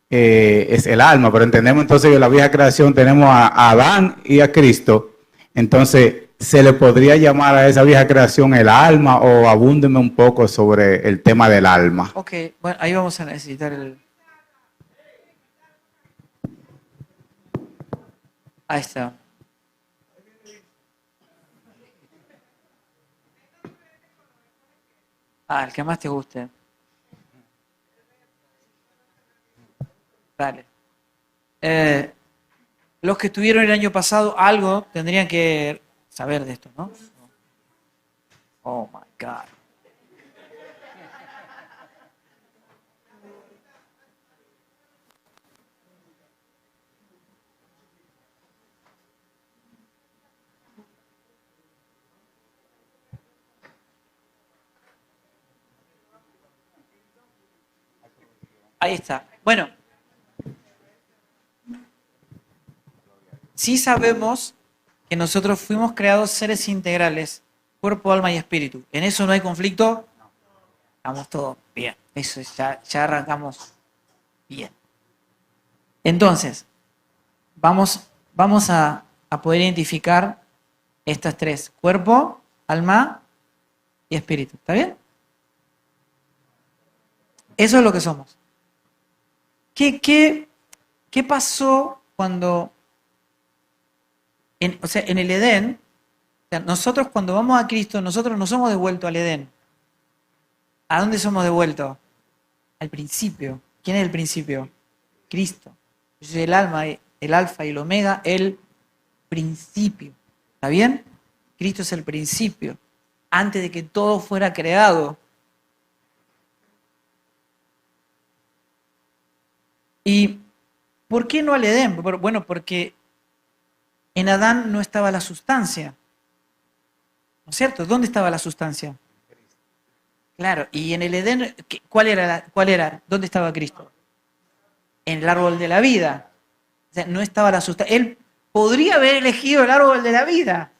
es el alma, pero entendemos entonces que la vieja creación tenemos a Adán y a Cristo, entonces se le podría llamar a esa vieja creación el alma, o abúndeme un poco sobre el tema del alma. Ok, bueno, ahí vamos a necesitar el... Ahí está. Ah, el que más te guste. Dale. Los que estuvieron el año pasado, algo tendrían que saber de esto, ¿no? Oh my God. Ahí está. Bueno, sí sabemos que nosotros fuimos creados seres integrales, cuerpo, alma y espíritu. En eso no hay conflicto. Estamos todos bien. Eso ya arrancamos bien. Entonces, vamos a poder identificar estas tres: cuerpo, alma y espíritu. ¿Está bien? Eso es lo que somos. ¿Qué pasó cuando, o sea, en el Edén, o sea, nosotros cuando vamos a Cristo, nosotros no somos devueltos al Edén? ¿A dónde somos devueltos? Al principio. ¿Quién es el principio? Cristo. Yo soy el alma, el alfa y el omega, el principio. ¿Está bien? Cristo es el principio. Antes de que todo fuera creado. ¿Y por qué no al Edén? Bueno, porque en Adán no estaba la sustancia. ¿No es cierto? ¿Dónde estaba la sustancia? Claro, y en el Edén, ¿cuál era? ¿Dónde estaba Cristo? En el árbol de la vida. O sea, no estaba la sustancia. Él podría haber elegido el árbol de la vida.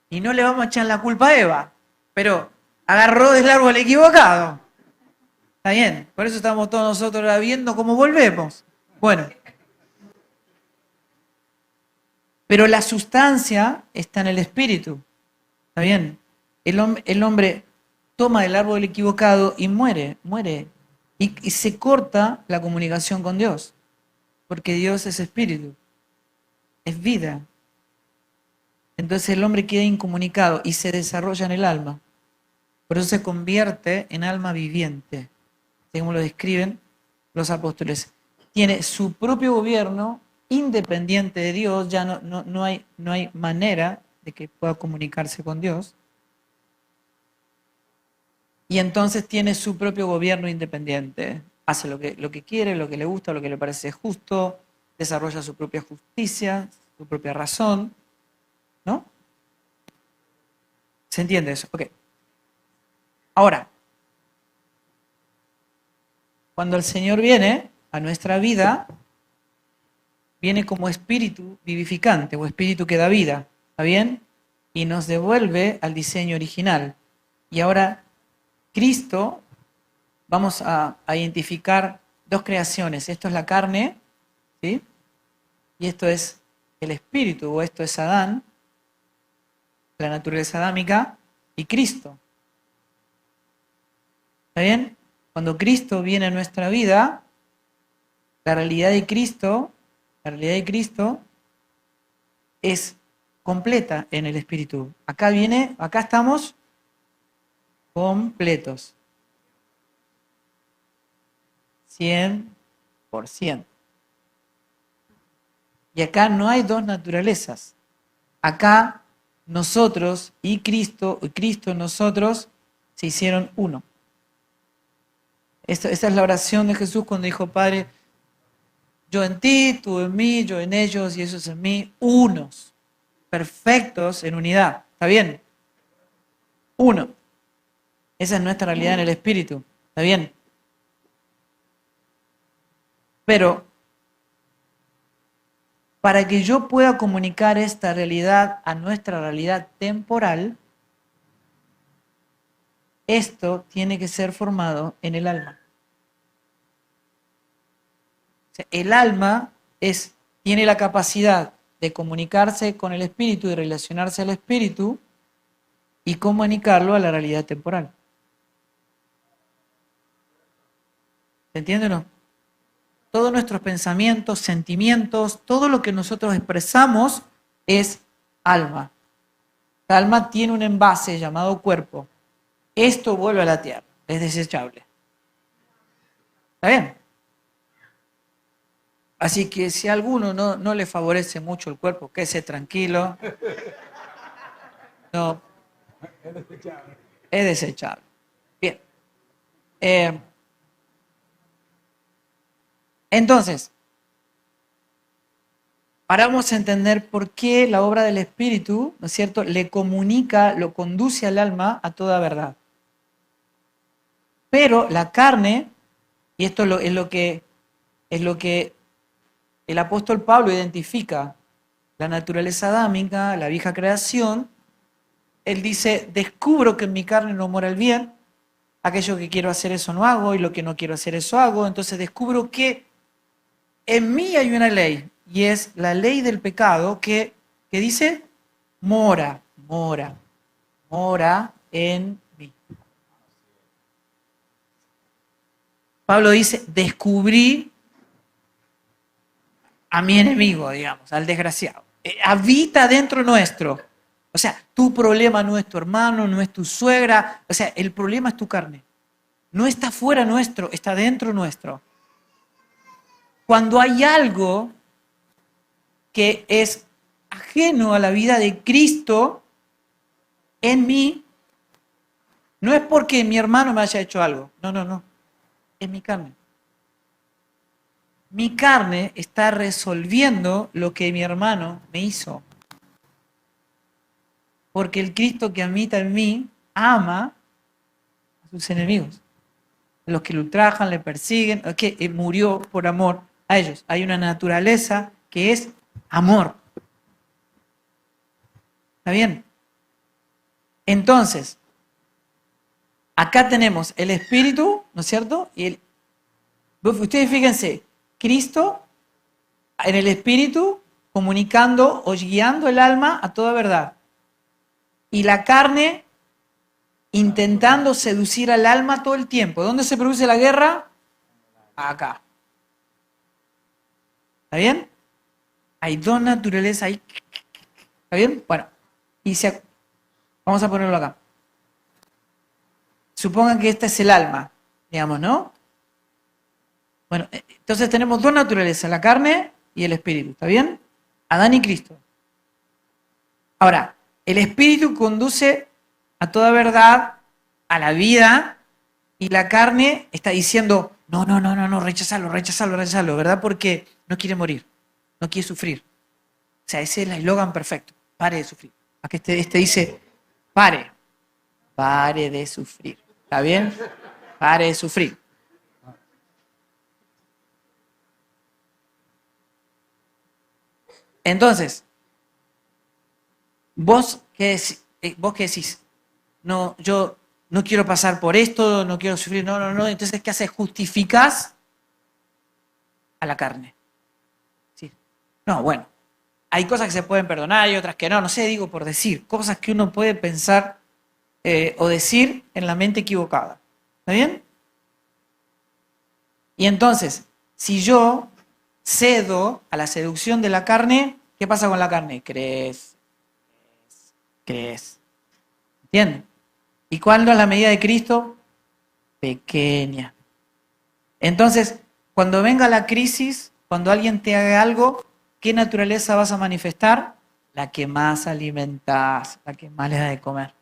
Y no le vamos a echar la culpa a Eva. Pero agarró del árbol equivocado. Está bien. Por eso estamos todos nosotros viendo cómo volvemos. Bueno. Pero la sustancia está en el espíritu. ¿Está bien? El hombre toma el árbol equivocado y muere. Y se corta la comunicación con Dios. Porque Dios es espíritu. Es vida. Entonces el hombre queda incomunicado y se desarrolla en el alma. Por eso se convierte en alma viviente. Así como lo describen los apóstoles. Tiene su propio gobierno independiente de Dios. Ya no hay manera de que pueda comunicarse con Dios. Y entonces tiene su propio gobierno independiente. Hace lo que quiere, lo que le gusta, lo que le parece justo. desarrolla su propia justicia, su propia razón, ¿no? ¿Se entiende eso? Ok. Ahora, cuando el Señor viene a nuestra vida, viene como espíritu vivificante o espíritu que da vida, ¿está bien? Y nos devuelve al diseño original. Y ahora, Cristo, vamos a identificar dos creaciones. Esto es la carne, ¿sí? Y esto es el espíritu, o esto es Adán, la naturaleza adámica, y Cristo. ¿Está bien? Cuando Cristo viene a nuestra vida, la realidad de Cristo es completa en el espíritu. Acá estamos completos. 100%. Y acá no hay dos naturalezas. Acá nosotros y Cristo en nosotros se hicieron uno. Esa es la oración de Jesús cuando dijo, Padre, yo en ti, tú en mí, yo en ellos y ellos en mí, unos, perfectos en unidad. ¿Está bien? Uno. Esa es nuestra realidad en el Espíritu. ¿Está bien? Pero para que yo pueda comunicar esta realidad a nuestra realidad temporal, esto tiene que ser formado en el alma. O sea, el alma tiene la capacidad de comunicarse con el espíritu y relacionarse al espíritu y comunicarlo a la realidad temporal. ¿Se entiende o no? Todos nuestros pensamientos, sentimientos, todo lo que nosotros expresamos es alma. La alma tiene un envase llamado cuerpo. Esto vuelve a la tierra, es desechable. ¿Está bien? Así que si a alguno no le favorece mucho el cuerpo, quédese tranquilo. No, es desechable. Bien. Entonces, ahora vamos a entender por qué la obra del Espíritu, ¿no es cierto?, le comunica, lo conduce al alma a toda verdad. Pero la carne, y esto es lo que el apóstol Pablo identifica, la naturaleza adámica, la vieja creación, él dice, descubro que en mi carne no mora el bien, aquello que quiero hacer eso no hago, y lo que no quiero hacer eso hago, entonces descubro que en mí hay una ley, y es la ley del pecado que dice, mora en mí. Pablo dice, descubrí a mi enemigo, digamos, al desgraciado. Habita dentro nuestro. O sea, tu problema no es tu hermano, no es tu suegra. O sea, el problema es tu carne. No está fuera nuestro, está dentro nuestro. Cuando hay algo que es ajeno a la vida de Cristo en mí, no es porque mi hermano me haya hecho algo. No. Es mi carne. Mi carne está resolviendo lo que mi hermano me hizo. Porque el Cristo que habita en mí ama a sus enemigos. Los que lo ultrajan, le persiguen, que murió por amor a ellos. Hay una naturaleza que es amor. ¿Está bien? Entonces, acá tenemos el espíritu, ¿no es cierto? Ustedes fíjense, Cristo en el espíritu comunicando o guiando el alma a toda verdad. Y la carne intentando seducir al alma todo el tiempo. ¿Dónde se produce la guerra? Acá. ¿Está bien? Hay dos naturalezas ahí. ¿Está bien? Bueno, vamos a ponerlo acá. Supongan que este es el alma, digamos, ¿no? Bueno, entonces tenemos dos naturalezas, la carne y el espíritu, ¿está bien? Adán y Cristo. Ahora, el espíritu conduce a toda verdad, a la vida, y la carne está diciendo, no, recházalo, ¿verdad? Porque no quiere morir. no quiere sufrir. O sea, ese es el eslogan perfecto. Pare de sufrir. Aquí este dice, pare de sufrir. ¿Está bien? Pare de sufrir. Entonces, vos qué decís, no, yo no quiero pasar por esto, no quiero sufrir, no. Entonces, ¿qué haces? Justificás a la carne. ¿Sí? No, bueno, hay cosas que se pueden perdonar y otras que no sé, digo por decir, cosas que uno puede pensar o decir en la mente equivocada. ¿Está bien? Y entonces, si yo cedo a la seducción de la carne, ¿qué pasa con la carne? Crees. ¿Entiendes? ¿Y cuál es la medida de Cristo? Pequeña. Entonces, cuando venga la crisis, cuando alguien te haga algo, ¿qué naturaleza vas a manifestar? La que más alimentás, la que más le da de comer.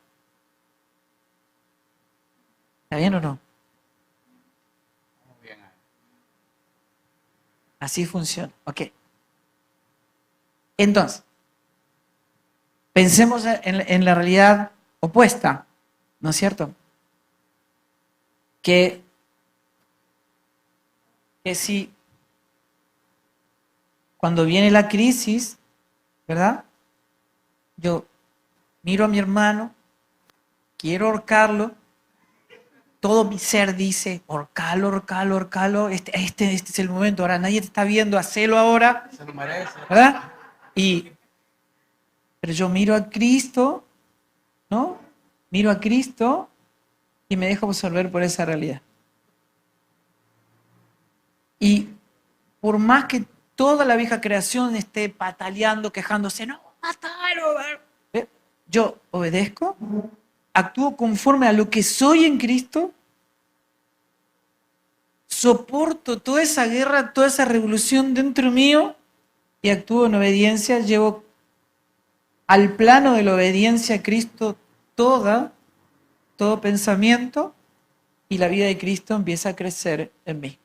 ¿Está bien o no? Así funciona. Ok. Entonces, pensemos en la realidad opuesta, ¿no es cierto? Que si cuando viene la crisis, ¿verdad? Yo miro a mi hermano, quiero ahorcarlo, todo mi ser dice, ahorcalo, este es el momento, ahora nadie te está viendo, hacelo ahora, Se lo merece. ¿verdad? Pero yo miro a Cristo, ¿no? Miro a Cristo y me dejo absorber por esa realidad. Y por más que toda la vieja creación esté pataleando, quejándose, no, matalo, yo obedezco, actúo conforme a lo que soy en Cristo, soporto toda esa guerra, toda esa revolución dentro mío y actúo en obediencia, llevo al plano de la obediencia a Cristo todo pensamiento y la vida de Cristo empieza a crecer en mí.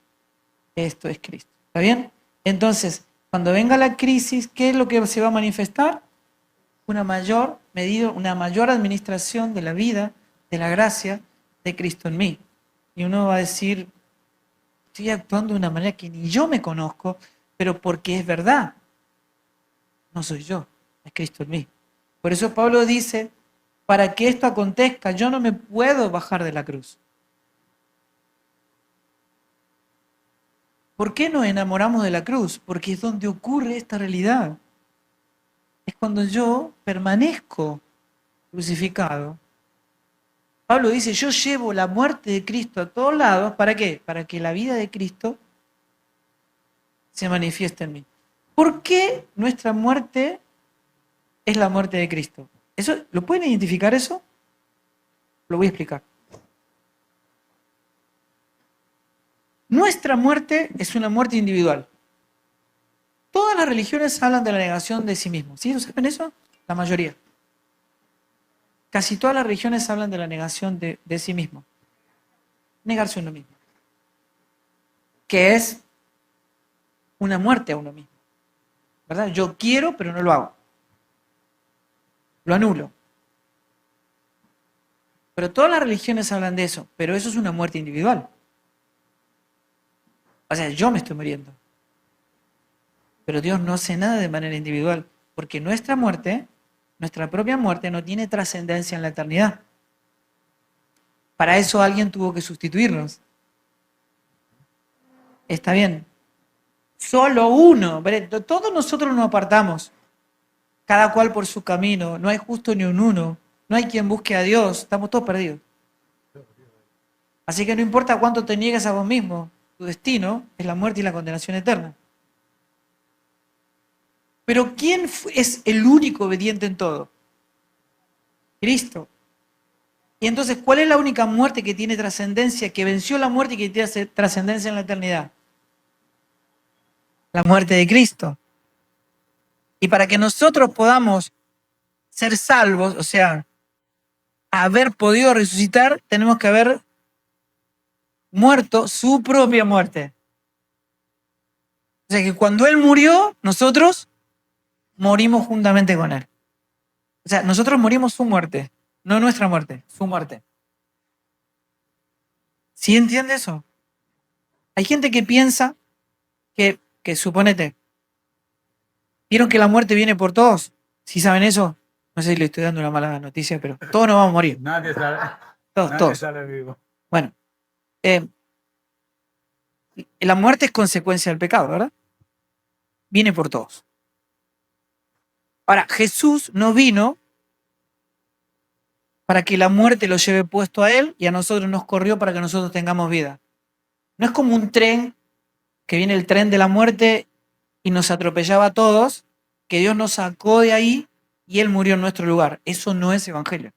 Esto es Cristo. ¿Está bien? Entonces, cuando venga la crisis, ¿qué es lo que se va a manifestar? Una mayor medida, una mayor administración de la vida, de la gracia de Cristo en mí. Y uno va a decir, estoy actuando de una manera que ni yo me conozco, pero porque es verdad. No soy yo, es Cristo en mí. Por eso Pablo dice, para que esto acontezca, yo no me puedo bajar de la cruz. ¿Por qué nos enamoramos de la cruz? Porque es donde ocurre esta realidad. Es cuando yo permanezco crucificado. Pablo dice, yo llevo la muerte de Cristo a todos lados. ¿Para qué? Para que la vida de Cristo se manifieste en mí. ¿Por qué nuestra muerte es la muerte de Cristo? ¿Eso, ¿lo pueden identificar eso? Lo voy a explicar. Nuestra muerte es una muerte individual. Todas las religiones hablan de la negación de sí mismos. ¿Sí? ¿Saben eso? La mayoría. Casi todas las religiones hablan de la negación de sí mismo. Negarse a uno mismo. Que es una muerte a uno mismo. ¿Verdad? Yo quiero, pero no lo hago. Lo anulo. Pero todas las religiones hablan de eso, pero eso es una muerte individual. O sea, yo me estoy muriendo. Pero Dios no hace nada de manera individual, porque nuestra muerte, nuestra propia muerte, no tiene trascendencia en la eternidad. Para eso alguien tuvo que sustituirnos. Está bien. Solo uno. Todos nosotros nos apartamos. Cada cual por su camino. No hay justo ni un uno. No hay quien busque a Dios. Estamos todos perdidos. Así que no importa cuánto te niegues a vos mismo. Tu destino es la muerte y la condenación eterna. Pero ¿quién es el único obediente en todo? Cristo. Y entonces, ¿cuál es la única muerte que tiene trascendencia, que venció la muerte y que tiene trascendencia en la eternidad? La muerte de Cristo. Y para que nosotros podamos ser salvos, o sea, haber podido resucitar, tenemos que haber muerto su propia muerte. O sea que cuando Él murió, nosotros morimos juntamente con Él. O sea, nosotros morimos su muerte, no nuestra muerte, su muerte. ¿Sí entiende eso? Hay gente que piensa que suponete, ¿vieron que la muerte viene por todos? ¿Sí saben eso? No sé si le estoy dando una mala noticia, pero todos nos vamos a morir. Nadie sale, Todos, nadie todos. sale vivo. Bueno, la muerte es consecuencia del pecado, ¿verdad? Viene por todos. Ahora, Jesús no vino para que la muerte lo lleve puesto a Él y a nosotros nos corrió para que nosotros tengamos vida. No es como un tren, que viene el tren de la muerte y nos atropellaba a todos, que Dios nos sacó de ahí y Él murió en nuestro lugar. Eso no es evangelio.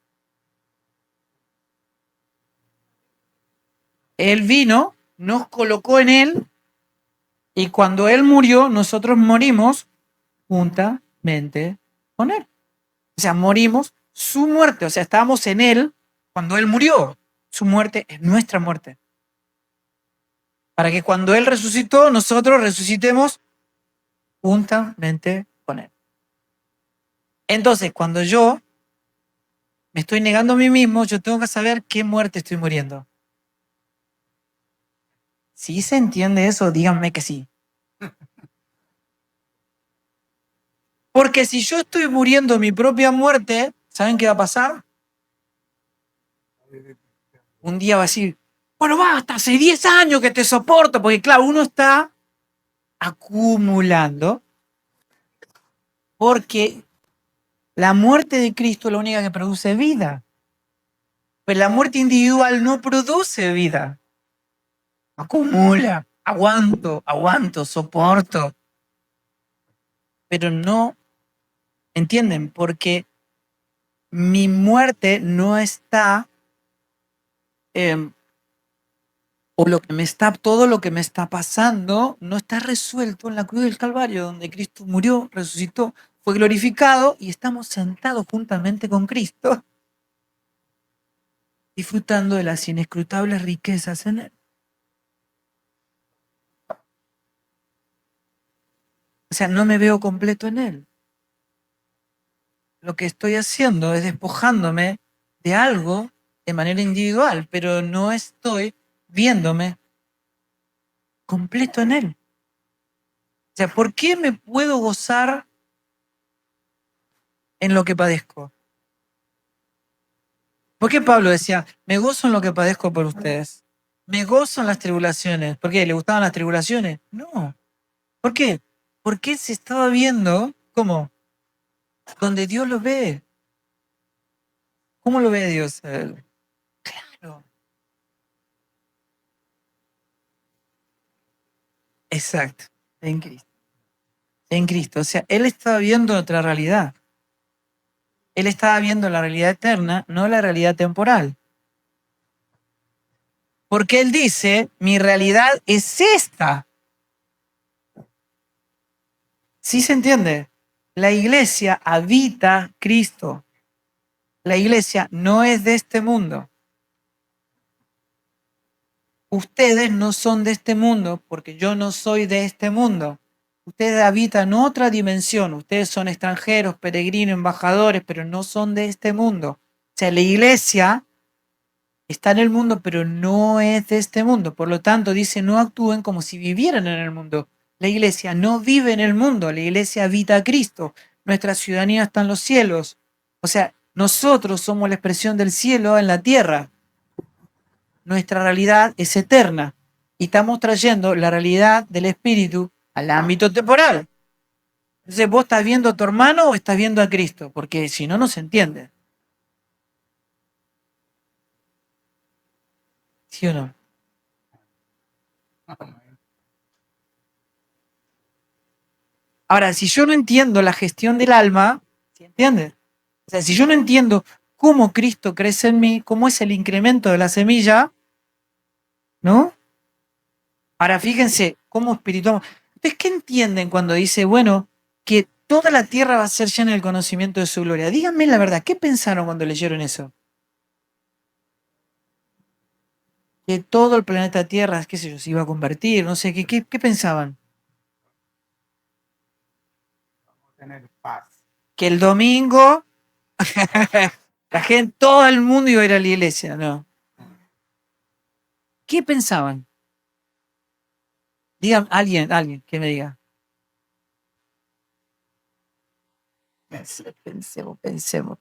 Él vino, nos colocó en Él y cuando Él murió, nosotros morimos juntamente con Él. O sea, morimos su muerte. O sea, estábamos en Él cuando Él murió. Su muerte es nuestra muerte. Para que cuando Él resucitó, nosotros resucitemos juntamente con Él. Entonces, cuando yo me estoy negando a mí mismo, yo tengo que saber qué muerte estoy muriendo. Si se entiende eso, díganme que sí. Porque si yo estoy muriendo mi propia muerte, ¿saben qué va a pasar? Un día va a decir, bueno, basta, hace 10 años que te soporto, porque claro, uno está acumulando, porque la muerte de Cristo es la única que produce vida. Pero la muerte individual no produce vida. Acumula, aguanto, soporto. Pero no, ¿entienden? Porque mi muerte no está, o todo lo que me está pasando no está resuelto en la cruz del Calvario, donde Cristo murió, resucitó, fue glorificado y estamos sentados juntamente con Cristo, disfrutando de las inescrutables riquezas en Él. O sea, no me veo completo en Él. Lo que estoy haciendo es despojándome de algo de manera individual, pero no estoy viéndome completo en Él. O sea, ¿por qué me puedo gozar en lo que padezco? ¿Por qué Pablo decía, me gozo en lo que padezco por ustedes? Me gozo en las tribulaciones. ¿Por qué? ¿Le gustaban las tribulaciones? No. ¿Por qué? Porque él se estaba viendo, ¿cómo? Donde Dios lo ve. ¿Cómo lo ve Dios? Claro. Exacto. En Cristo. En Cristo. O sea, él estaba viendo otra realidad. Él estaba viendo la realidad eterna, no la realidad temporal. Porque él dice, mi realidad es esta. ¿Sí se entiende? La iglesia habita Cristo. La iglesia no es de este mundo. Ustedes no son de este mundo porque yo no soy de este mundo. Ustedes habitan otra dimensión. Ustedes son extranjeros, peregrinos, embajadores, pero no son de este mundo. O sea, la iglesia está en el mundo, pero no es de este mundo. Por lo tanto, dice, no actúen como si vivieran en el mundo. La iglesia no vive en el mundo, la iglesia habita a Cristo. Nuestra ciudadanía está en los cielos. O sea, nosotros somos la expresión del cielo en la tierra. Nuestra realidad es eterna y estamos trayendo la realidad del espíritu al ámbito temporal. Entonces, ¿vos estás viendo a tu hermano o estás viendo a Cristo? Porque si no, no se entiende. ¿Sí o no? Ahora, si yo no entiendo la gestión del alma, ¿se entiende? O sea, si yo no entiendo cómo Cristo crece en mí, cómo es el incremento de la semilla, ¿no? Ahora, fíjense cómo espiritual. ¿Ustedes qué entienden cuando dice, bueno, que toda la tierra va a ser llena del conocimiento de su gloria? Díganme la verdad, ¿qué pensaron cuando leyeron eso? Que todo el planeta Tierra, qué sé yo, se iba a convertir, no sé, ¿qué pensaban? tener paz. Que el domingo la gente, todo el mundo iba a ir a la iglesia, ¿no? ¿Qué pensaban? Digan, alguien que me diga. Pensemos.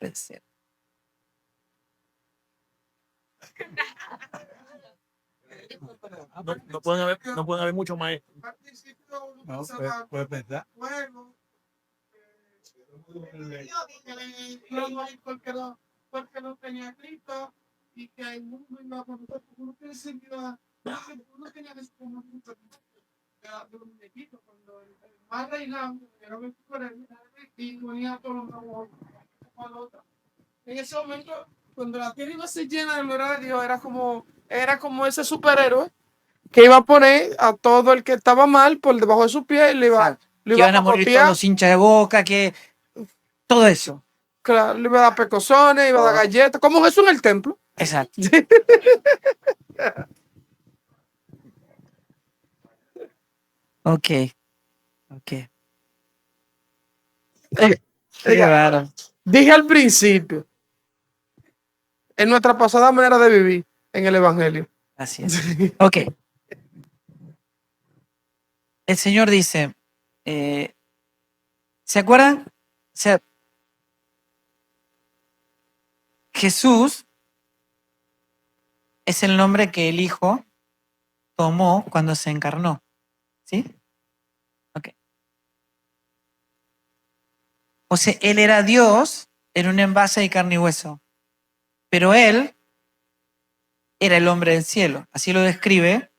No pueden haber muchos maestros. No, puede pensar. Porque no tenía Cristo y que el mundo iba a preguntar por uno que seguía, uno tenía que ser como mucho de los muñequitos, cuando el más reinado era el superhéroe y ponía a todos los nuevos a la otra. En ese momento, cuando la tierra iba a ser llena de gloria de Dios, era como ese superhéroe que iba a poner a todo el que estaba mal por debajo de su pie y le iba Que iban a morir todos pacotear. los hinchas de Boca, que todo eso. Claro, le iba a dar pecosones, iba a dar galletas, como Jesús en el templo. Exacto. Ok. Qué bárbaro. Dije al principio, en nuestra pasada manera de vivir en el Evangelio. Así es. Ok. El Señor dice, ¿se acuerdan? O sea, Jesús es el nombre que el Hijo tomó cuando se encarnó. ¿Sí? Ok. O sea, Él era Dios en un envase de carne y hueso, pero Él era el hombre del cielo. Así lo describe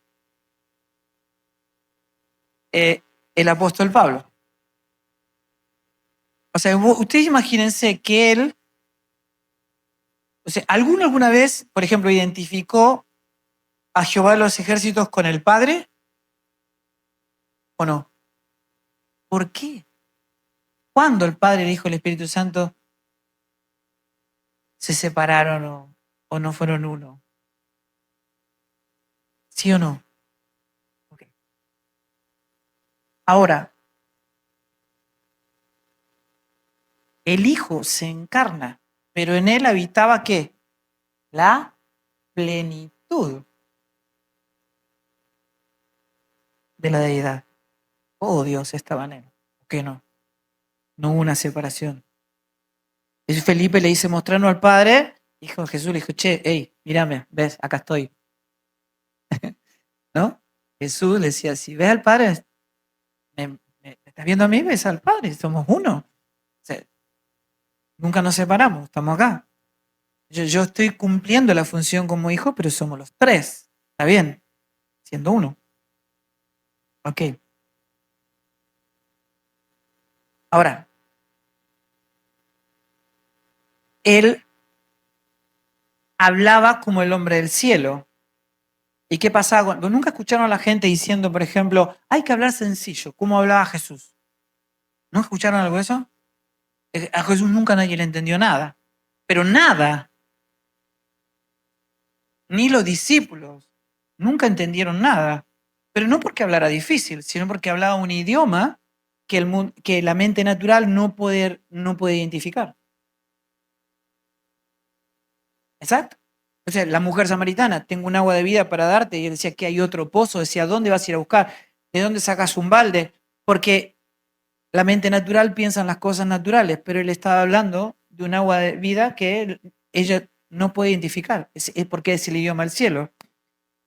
el apóstol Pablo. O sea, ustedes imagínense que Él, o sea, ¿alguna vez, por ejemplo, identificó a Jehová de los ejércitos con el Padre? ¿O no? ¿Por qué? ¿Cuándo el Padre, el Hijo y el Espíritu Santo se separaron o no fueron uno? ¿Sí o no? Okay. Ahora, el Hijo se encarna, pero en él habitaba ¿qué? La plenitud de la deidad. Oh, Dios estaba en él. ¿Por qué no? No hubo una separación. Entonces Felipe le dice, mostrarnos al Padre. Jesús le dijo, che, hey, mírame, ves, acá estoy. ¿No? Jesús le decía, si ves al Padre, ¿me estás viendo a mí? Ves al Padre, somos uno. O sea, nunca nos separamos, estamos acá. Yo estoy cumpliendo la función como hijo, pero somos los tres. ¿Está bien? Siendo uno. Ok. Ahora, él hablaba como el hombre del cielo. ¿Y qué pasaba? ¿Nunca escucharon a la gente diciendo, por ejemplo, hay que hablar sencillo? ¿Cómo hablaba Jesús? ¿No escucharon algo de eso? A Jesús nunca nadie le entendió nada. Pero nada. Ni los discípulos nunca entendieron nada. Pero no porque hablara difícil, sino porque hablaba un idioma que la mente natural no puede identificar. Exacto. O sea, la mujer samaritana, tengo un agua de vida para darte, y él decía que hay otro pozo, decía, ¿dónde vas a ir a buscar? ¿De dónde sacas un balde? Porque la mente natural piensa en las cosas naturales, pero él estaba hablando de un agua de vida que ella no puede identificar, es porque es el idioma del cielo.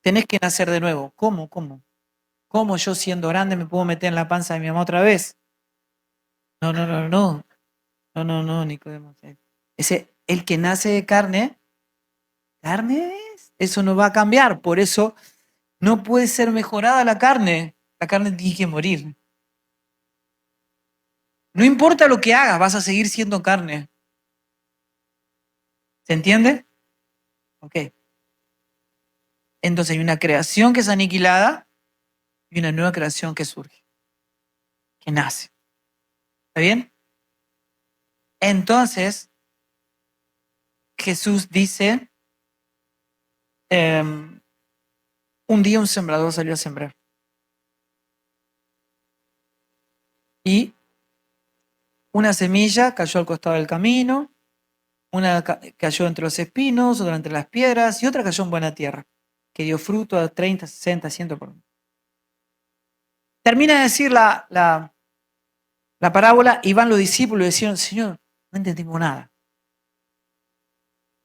Tenés que nacer de nuevo. ¿Cómo? ¿Cómo yo siendo grande me puedo meter en la panza de mi mamá otra vez? No, Nicodemo. El que nace de carne es. Eso no va a cambiar. Por eso no puede ser mejorada la carne. La carne tiene que morir. No importa lo que hagas, vas a seguir siendo carne. ¿Se entiende? Ok. Entonces hay una creación que es aniquilada y una nueva creación que surge, que nace. ¿Está bien? Entonces, Jesús dice, un día un sembrador salió a sembrar. Y Una semilla cayó al costado del camino, una cayó entre los espinos, otra entre las piedras y otra cayó en buena tierra, que dio fruto a 30, 60, 100 por uno. Termina de decir la parábola y van los discípulos y decían, Señor, no entendimos nada.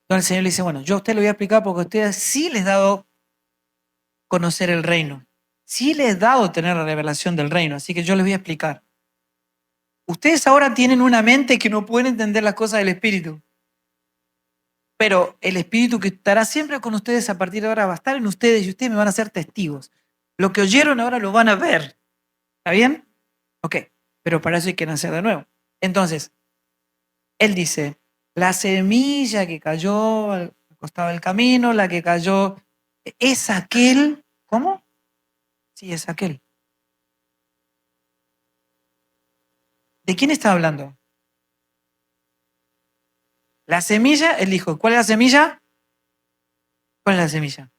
Entonces el Señor le dice, bueno, yo a usted lo voy a explicar porque a ustedes sí les he dado conocer el reino. Sí les he dado tener la revelación del reino, así que yo les voy a explicar. Ustedes ahora tienen una mente que no pueden entender las cosas del Espíritu. Pero el Espíritu que estará siempre con ustedes a partir de ahora va a estar en ustedes y ustedes me van a ser testigos. Lo que oyeron ahora lo van a ver. ¿Está bien? Ok, pero para eso hay que nacer de nuevo. Entonces, él dice, la semilla que cayó al costado del camino, la que cayó, es aquel, ¿cómo? Sí, es aquel. ¿De quién está hablando? La semilla, él dijo, ¿cuál es la semilla? ¿Cuál es la semilla?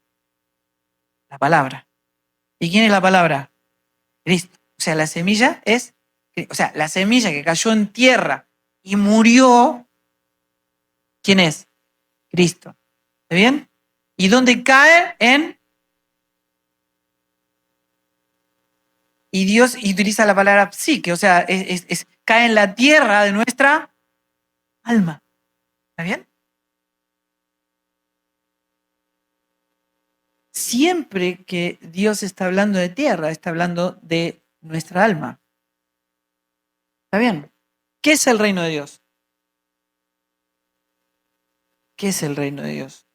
La palabra. ¿Y quién es la palabra? Cristo. O sea, la semilla es, o sea, la semilla que cayó en tierra y murió, ¿quién es? Cristo. ¿Está bien? ¿Y dónde cae? Y Dios utiliza la palabra psique, o sea, cae en la tierra de nuestra alma. ¿Está bien? Siempre que Dios está hablando de tierra, está hablando de nuestra alma. ¿Está bien? ¿Qué es el reino de Dios? ¿Qué es el reino de Dios?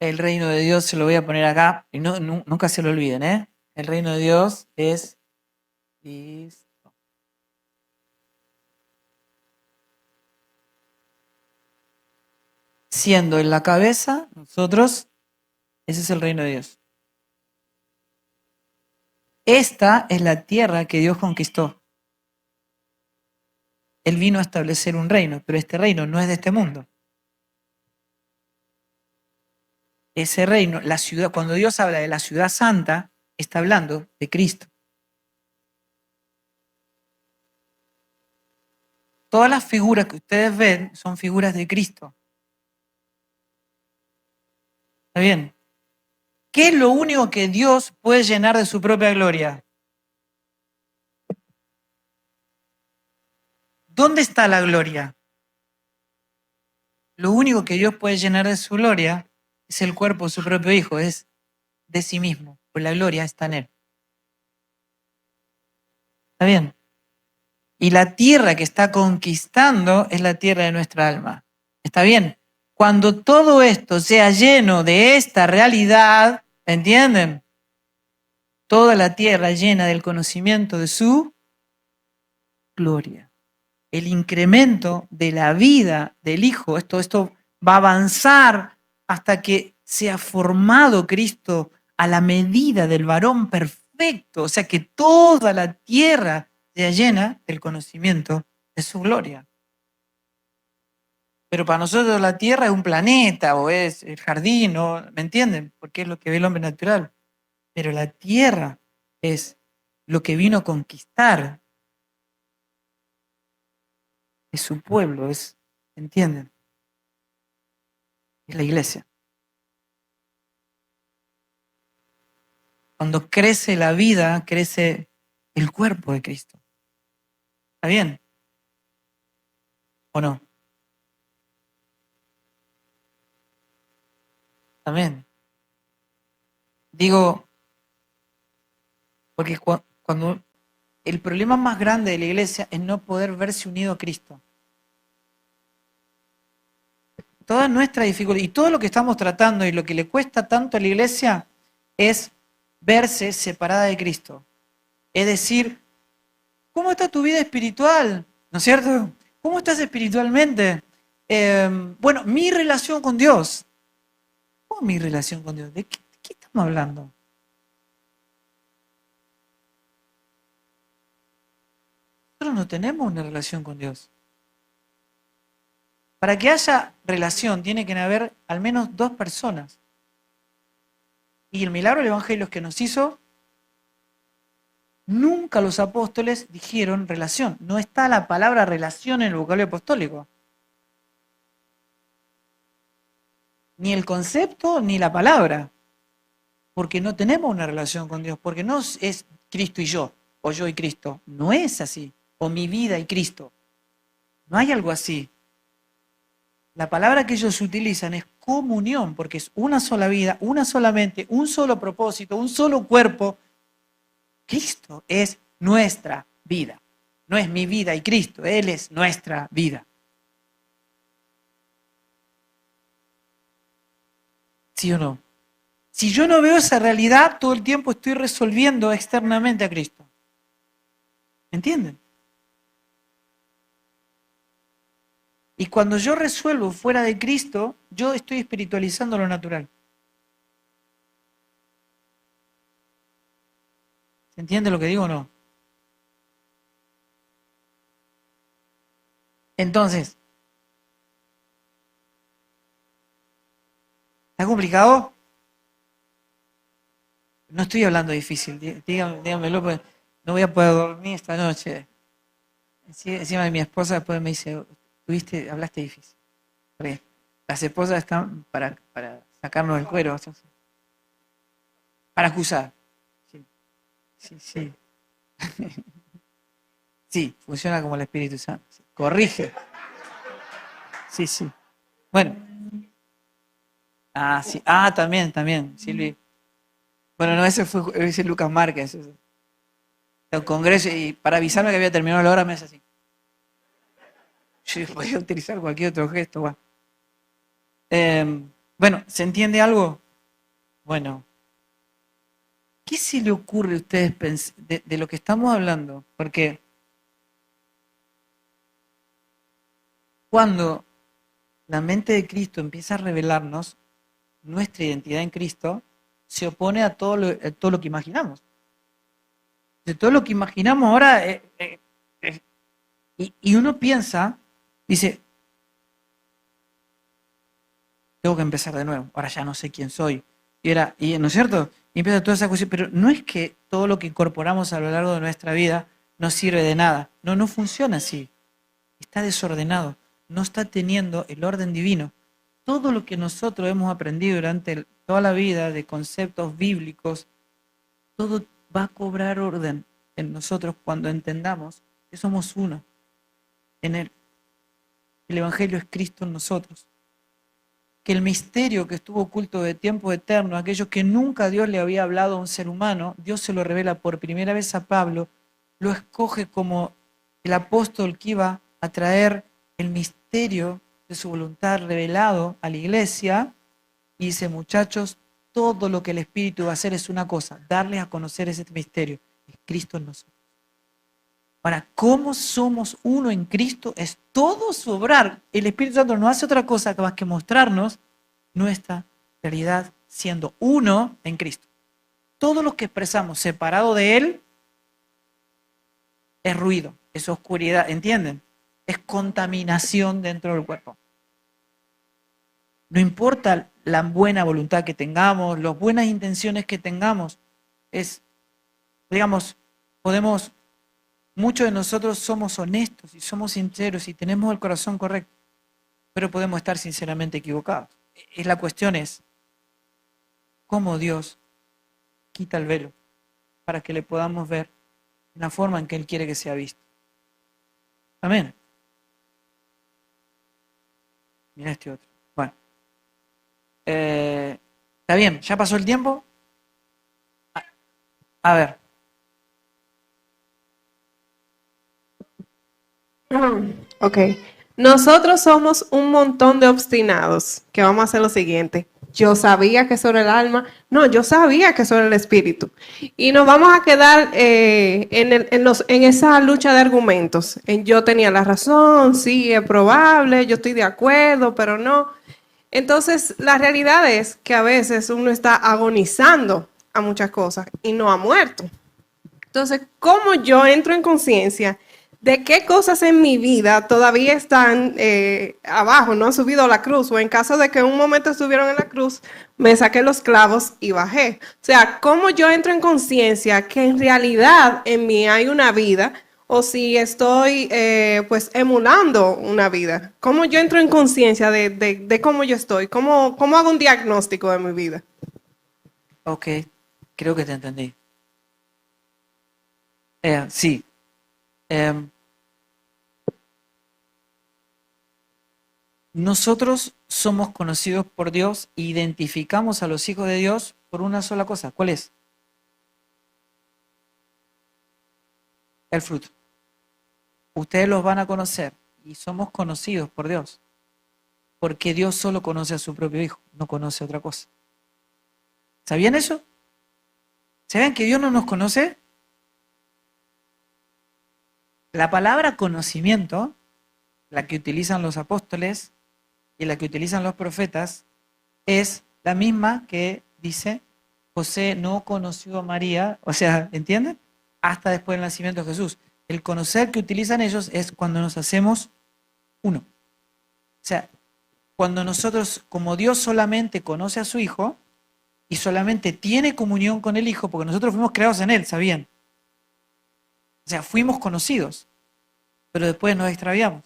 El reino de Dios, se lo voy a poner acá, y nunca se lo olviden, ¿eh? El reino de Dios es Cristo. Siendo en la cabeza, nosotros, ese es el reino de Dios. Esta es la tierra que Dios conquistó. Él vino a establecer un reino, pero este reino no es de este mundo. Ese reino, la ciudad, cuando Dios habla de la ciudad santa, está hablando de Cristo. Todas las figuras que ustedes ven son figuras de Cristo. ¿Está bien? ¿Qué es lo único que Dios puede llenar de su propia gloria? ¿Dónde está la gloria? Lo único que Dios puede llenar de su gloria es el cuerpo de su propio Hijo, es de sí mismo, pues la gloria está en Él. ¿Está bien? Y la tierra que está conquistando es la tierra de nuestra alma. ¿Está bien? Cuando todo esto sea lleno de esta realidad, ¿entienden? Toda la tierra llena del conocimiento de su gloria. El incremento de la vida del Hijo, esto va a avanzar hasta que sea formado Cristo a la medida del varón perfecto, o sea que toda la tierra sea llena del conocimiento de su gloria. Pero para nosotros la tierra es un planeta o es el jardín, ¿no? ¿Me entienden? Porque es lo que ve el hombre natural. Pero la tierra es lo que vino a conquistar. Es su pueblo, ¿entienden? Es la iglesia. Cuando crece la vida, crece el cuerpo de Cristo. ¿Está bien? ¿O no? Amén. Digo, porque cuando el problema más grande de la iglesia es no poder verse unido a Cristo. Toda nuestra dificultad y todo lo que estamos tratando y lo que le cuesta tanto a la iglesia es verse separada de Cristo. Es decir, ¿cómo está tu vida espiritual? ¿No es cierto? ¿Cómo estás espiritualmente? Bueno, mi relación con Dios. ¿Cómo mi relación con Dios? ¿De qué estamos hablando? Nosotros no tenemos una relación con Dios. Para que haya relación tiene que haber al menos dos personas. Y el milagro del Evangelio es que nos hizo Nunca los apóstoles dijeron relación. No está la palabra relación en el vocabulario apostólico. Ni el concepto ni la palabra. Porque no tenemos una relación con Dios. Porque no es Cristo y yo, o yo y Cristo. No es así. O mi vida y Cristo. No hay algo así. La palabra que ellos utilizan es comunión, porque es una sola vida, una sola mente, un solo propósito, un solo cuerpo. Cristo es nuestra vida. No es mi vida y Cristo, Él es nuestra vida. ¿Sí o no? Si yo no veo esa realidad, todo el tiempo estoy resolviendo externamente a Cristo. ¿Entienden? Y cuando yo resuelvo fuera de Cristo, yo estoy espiritualizando lo natural. ¿Se entiende lo que digo o no? Entonces, ¿está complicado? No estoy hablando difícil, díganmelo, pues no voy a poder dormir esta noche. Encima de mi esposa después me dice, hablaste difícil. Porque las esposas están para sacarnos el cuero, para acusar. Sí. Sí, funciona como el Espíritu Santo. Corrige. Sí. Bueno. Sí. También, Silvi. Bueno, no, ese Lucas Márquez. El congreso, y para avisarme que había terminado la hora me hace así. Yo podía utilizar cualquier otro gesto. Bueno, ¿se entiende algo? Bueno. ¿Qué se le ocurre a ustedes de lo que estamos hablando? Porque cuando la mente de Cristo empieza a revelarnos nuestra identidad en Cristo, se opone a todo lo que imaginamos. De todo lo que imaginamos ahora, y uno piensa, dice, tengo que empezar de nuevo, ahora ya no sé quién soy. Y ¿no es cierto? Y empieza toda esa cuestión, pero no es que todo lo que incorporamos a lo largo de nuestra vida no sirve de nada. No funciona así. Está desordenado. No está teniendo el orden divino. Todo lo que nosotros hemos aprendido durante toda la vida de conceptos bíblicos, todo va a cobrar orden en nosotros cuando entendamos que somos uno. En Él. El Evangelio es Cristo en nosotros. Que el misterio que estuvo oculto de tiempo eterno, aquello que nunca Dios le había hablado a un ser humano, Dios se lo revela por primera vez a Pablo, lo escoge como el apóstol que iba a traer el misterio de su voluntad revelado a la iglesia, y dice, muchachos, todo lo que el Espíritu va a hacer es una cosa, darles a conocer ese misterio, es Cristo en nosotros. Ahora, ¿cómo somos uno en Cristo? Es todo su obrar. El Espíritu Santo no hace otra cosa más que mostrarnos nuestra realidad siendo uno en Cristo. Todo lo que expresamos separado de Él es ruido, es oscuridad, ¿entienden? Es contaminación dentro del cuerpo. No importa la buena voluntad que tengamos, las buenas intenciones que tengamos, muchos de nosotros somos honestos y somos sinceros y tenemos el corazón correcto, pero podemos estar sinceramente equivocados. La cuestión es cómo Dios quita el velo para que le podamos ver en la forma en que Él quiere que sea visto. Amén. Mira este otro. Bueno. ¿Está bien? ¿Ya pasó el tiempo? A ver. Ok. Nosotros somos un montón de obstinados que vamos a hacer lo siguiente. Yo sabía que sobre el alma, no, yo sabía que sobre el espíritu. Y nos vamos a quedar en esa lucha de argumentos. Yo tenía la razón, sí, es probable, yo estoy de acuerdo, pero no. Entonces, la realidad es que a veces uno está agonizando a muchas cosas y no ha muerto. Entonces, ¿cómo yo entro en conciencia de qué cosas en mi vida todavía están abajo, no han subido a la cruz, o en caso de que en un momento estuvieron en la cruz, me saqué los clavos y bajé. O sea, cómo yo entro en conciencia que en realidad en mí hay una vida, o si estoy pues emulando una vida. Cómo yo entro en conciencia de cómo yo estoy, cómo hago un diagnóstico de mi vida. Ok, creo que te entendí. Sí. Em, Nosotros somos conocidos por Dios e identificamos a los hijos de Dios por una sola cosa. ¿Cuál es? El fruto. Ustedes los van a conocer y somos conocidos por Dios, porque Dios solo conoce a su propio hijo, no conoce otra cosa. ¿Sabían eso? ¿Saben que Dios no nos conoce? La palabra conocimiento, la que utilizan los apóstoles y la que utilizan los profetas, es la misma que dice José no conoció a María, o sea, ¿entienden? Hasta después del nacimiento de Jesús. El conocer que utilizan ellos es cuando nos hacemos uno. O sea, cuando nosotros, como Dios solamente conoce a su Hijo y solamente tiene comunión con el Hijo, porque nosotros fuimos creados en Él, ¿sabían? O sea, fuimos conocidos, pero después nos extraviamos.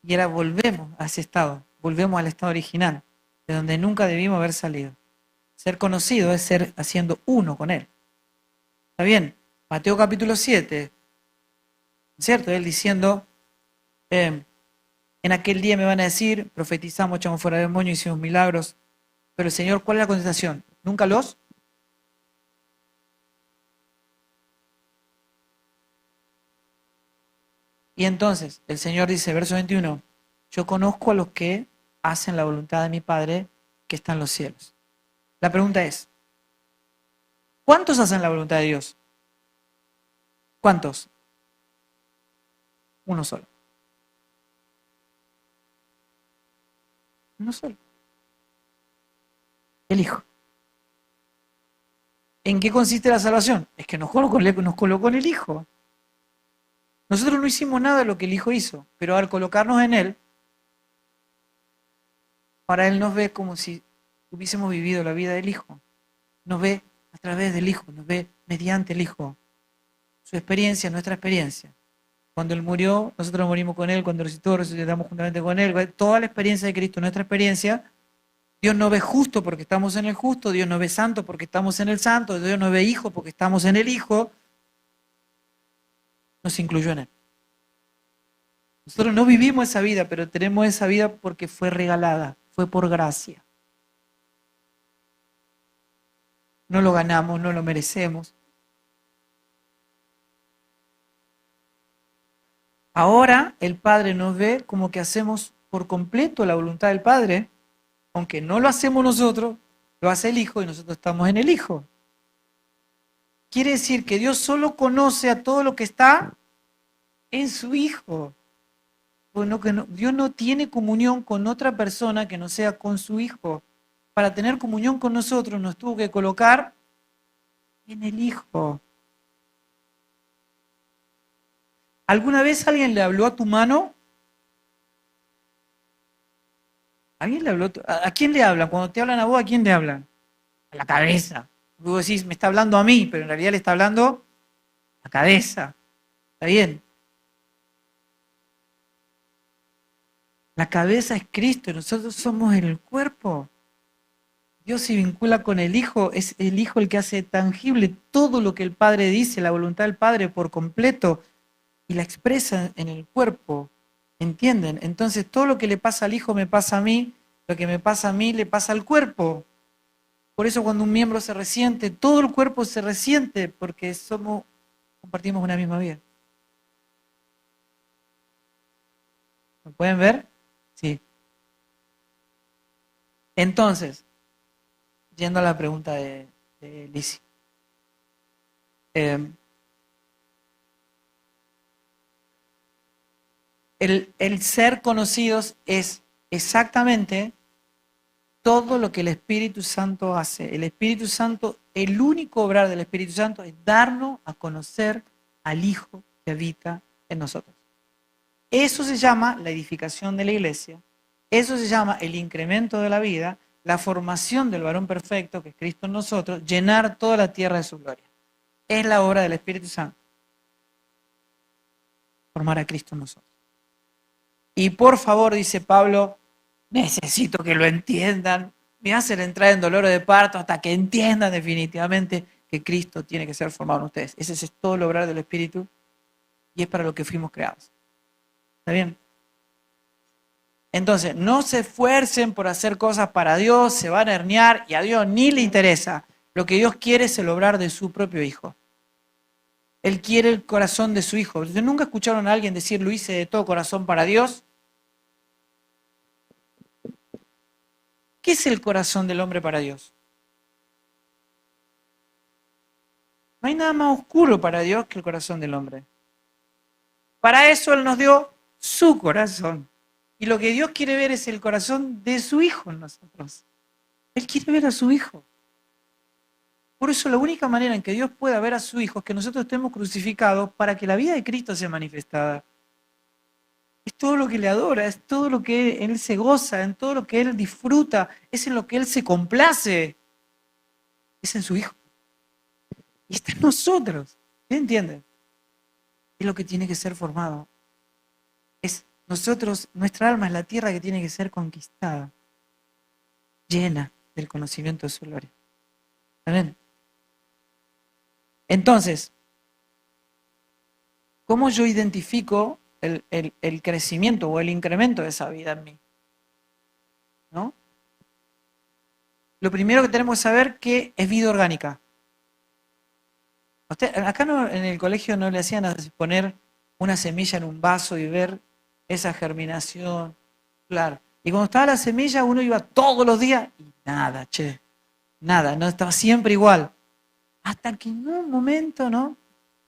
Y ahora volvemos a ese estado, volvemos al estado original, de donde nunca debimos haber salido. Ser conocido es ser haciendo uno con Él. ¿Está bien? Mateo capítulo 7, ¿cierto? Él diciendo, en aquel día me van a decir, profetizamos, echamos fuera demonios, hicimos milagros, pero el Señor, ¿cuál es la contestación? ¿Nunca los? Y entonces el Señor dice, verso 21, yo conozco a los que hacen la voluntad de mi Padre que está en los cielos. La pregunta es, ¿cuántos hacen la voluntad de Dios? ¿Cuántos? Uno solo. Uno solo. El Hijo. ¿En qué consiste la salvación? Es que nos colocó en el Hijo. Nosotros no hicimos nada de lo que el Hijo hizo, pero al colocarnos en Él, para Él nos ve como si hubiésemos vivido la vida del Hijo. Nos ve a través del Hijo, nos ve mediante el Hijo. Su experiencia, nuestra experiencia. Cuando Él murió, nosotros morimos con Él, cuando resucitó, resucitamos juntamente con Él. Toda la experiencia de Cristo, nuestra experiencia, Dios nos ve justo porque estamos en el justo, Dios nos ve santo porque estamos en el santo, Dios nos ve hijo porque estamos en el Hijo, nos incluyó en Él. Nosotros no vivimos esa vida, pero tenemos esa vida porque fue regalada, fue por gracia. No lo ganamos, no lo merecemos. Ahora el Padre nos ve como que hacemos por completo la voluntad del Padre, aunque no lo hacemos nosotros, lo hace el Hijo y nosotros estamos en el Hijo. Quiere decir que Dios solo conoce a todo lo que está en su Hijo. Bueno, Dios no tiene comunión con otra persona que no sea con su Hijo. Para tener comunión con nosotros nos tuvo que colocar en el Hijo. ¿Alguna vez alguien le habló a tu mano? ¿Alguien le habló? ¿A quién le hablan? Cuando te hablan a vos, ¿a quién le hablan? A la cabeza. Vos decís, me está hablando a mí, pero en realidad le está hablando a la cabeza. ¿Está bien? La cabeza es Cristo y nosotros somos el cuerpo. Dios se vincula con el Hijo, es el Hijo el que hace tangible todo lo que el Padre dice, la voluntad del Padre por completo, y la expresa en el cuerpo. ¿Entienden? Entonces todo lo que le pasa al Hijo me pasa a mí, lo que me pasa a mí le pasa al cuerpo. Por eso cuando un miembro se resiente, todo el cuerpo se resiente, porque compartimos una misma vida. ¿Lo pueden ver? Sí. Entonces, yendo a la pregunta de Lizzie. El ser conocidos es exactamente todo lo que el Espíritu Santo hace. El Espíritu Santo, el único obrar del Espíritu Santo es darnos a conocer al Hijo que habita en nosotros. Eso se llama la edificación de la iglesia, eso se llama el incremento de la vida, la formación del varón perfecto, que es Cristo en nosotros, llenar toda la tierra de su gloria. Es la obra del Espíritu Santo. Formar a Cristo en nosotros. Y por favor, dice Pablo, necesito que lo entiendan. Me hacen entrar en dolor de parto hasta que entiendan definitivamente que Cristo tiene que ser formado en ustedes. Ese es todo el obrar del Espíritu y es para lo que fuimos creados. ¿Está bien? Entonces, no se esfuercen por hacer cosas para Dios, se van a herniar y a Dios ni le interesa. Lo que Dios quiere es el obrar de su propio Hijo. Él quiere el corazón de su Hijo. ¿Ustedes nunca escucharon a alguien decir, lo hice de todo corazón para Dios? ¿Qué es el corazón del hombre para Dios? No hay nada más oscuro para Dios que el corazón del hombre. Para eso Él nos dio su corazón. Y lo que Dios quiere ver es el corazón de su Hijo en nosotros. Él quiere ver a su Hijo. Por eso la única manera en que Dios pueda ver a su Hijo es que nosotros estemos crucificados para que la vida de Cristo sea manifestada. Es todo lo que le adora, es todo lo que Él se goza, en todo lo que Él disfruta, es en lo que Él se complace. Es en su Hijo. Y está en nosotros. ¿Sí entienden? Es lo que tiene que ser formado. Es nosotros, nuestra alma es la tierra que tiene que ser conquistada, llena del conocimiento de su gloria. ¿Amén? Entonces, ¿cómo yo identifico el crecimiento o el incremento de esa vida en mí? ¿No? Lo primero que tenemos que saber que es vida orgánica. Acá en el colegio no le hacían a poner una semilla en un vaso y ver esa germinación. Claro. Y cuando estaba la semilla uno iba todos los días y nada, nada, no estaba siempre igual. Hasta que en un momento, ¿no?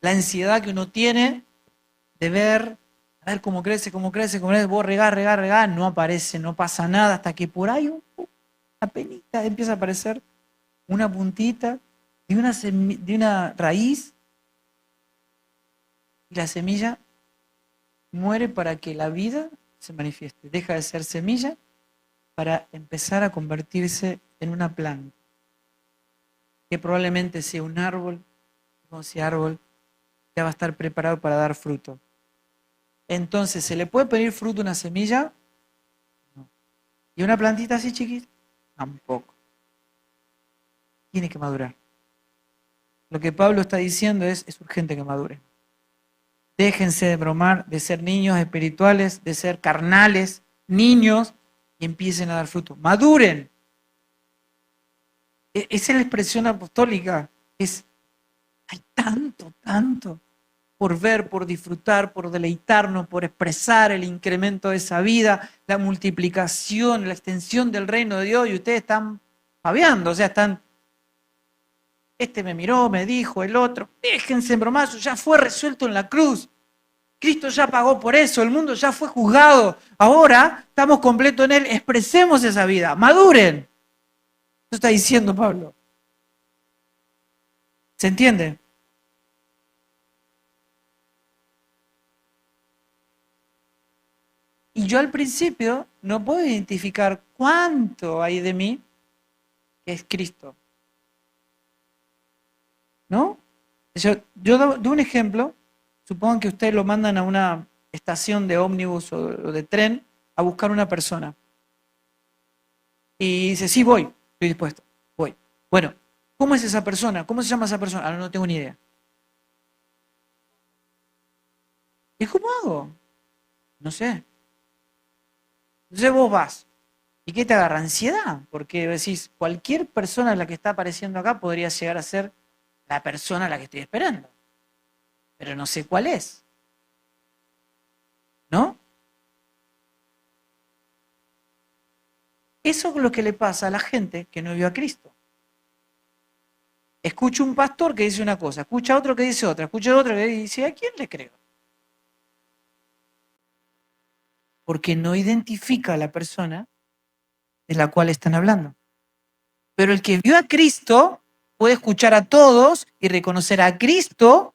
La ansiedad que uno tiene de ver, a ver cómo crece, vos regar, no aparece, no pasa nada, hasta que por ahí apenita empieza a aparecer una puntita de una raíz y la semilla muere para que la vida se manifieste. Deja de ser semilla para empezar a convertirse en una planta que probablemente sea un árbol, como ese árbol ya va a estar preparado para dar fruto. Entonces, ¿se le puede pedir fruto a una semilla? No. ¿Y una plantita así chiquita? Tampoco. Tiene que madurar. Lo que Pablo está diciendo es urgente que madure. Déjense de bromar, de ser niños espirituales, de ser carnales, niños, y empiecen a dar fruto. ¡Maduren! Esa es la expresión apostólica. Hay tanto por ver, por disfrutar, por deleitarnos, por expresar el incremento de esa vida, la multiplicación, la extensión del reino de Dios, y ustedes están babeando, o sea, están, este me miró, me dijo, el otro, déjense en bromazo, ya fue resuelto en la cruz. Cristo ya pagó por eso, el mundo ya fue juzgado. Ahora estamos completos en Él, expresemos esa vida, maduren. Eso está diciendo Pablo. ¿Se entiende? Y yo al principio no puedo identificar cuánto hay de mí que es Cristo. ¿No? Yo doy un ejemplo. Supongan que ustedes lo mandan a una estación de ómnibus o de tren a buscar una persona. Y dice, sí, voy, estoy dispuesto, voy. Bueno, ¿cómo es esa persona? ¿Cómo se llama esa persona? No tengo ni idea. ¿Y cómo hago? No sé. Entonces vos vas. ¿Y qué te agarra? Ansiedad. Porque decís, cualquier persona la que está apareciendo acá podría llegar a ser la persona a la que estoy esperando. Pero no sé cuál es. ¿No? Eso es lo que le pasa a la gente que no vio a Cristo. Escucha un pastor que dice una cosa, escucha otro que dice otra, escucha otro que dice, ¿a quién le creo? Porque no identifica a la persona de la cual están hablando. Pero el que vio a Cristo puede escuchar a todos y reconocer a Cristo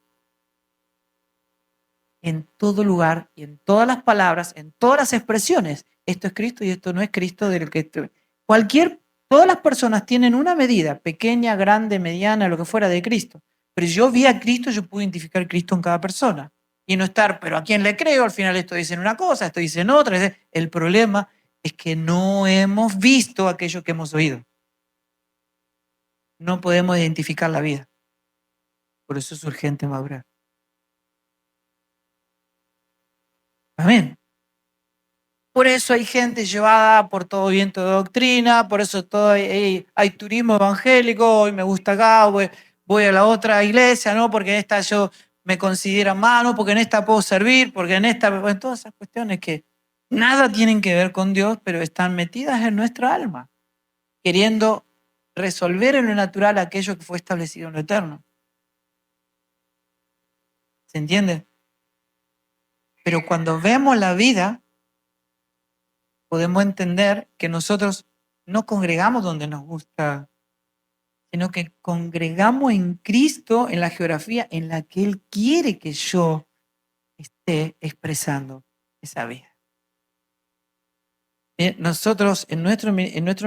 en todo lugar y en todas las palabras, en todas las expresiones. Esto es Cristo y esto no es Cristo. Todas las personas tienen una medida, pequeña, grande, mediana, lo que fuera de Cristo. Pero yo vi a Cristo, yo pude identificar a Cristo en cada persona. Y no estar, pero ¿a quién le creo? Al final esto dicen una cosa, esto dicen otra. El problema es que no hemos visto aquello que hemos oído. No podemos identificar la vida. Por eso es urgente madurar. Amén. Por eso hay gente llevada por todo viento de doctrina, por eso hay turismo evangélico, hoy me gusta acá, voy a la otra iglesia, ¿no? Porque en esta yo me considero mano, porque en esta puedo servir, porque en esta, bueno, todas esas cuestiones que nada tienen que ver con Dios, pero están metidas en nuestra alma, queriendo resolver en lo natural aquello que fue establecido en lo eterno. ¿Se entiende? Pero cuando vemos la vida, podemos entender que nosotros no congregamos donde nos gusta, sino que congregamos en Cristo, en la geografía en la que Él quiere que yo esté expresando esa vida. Nosotros en nuestro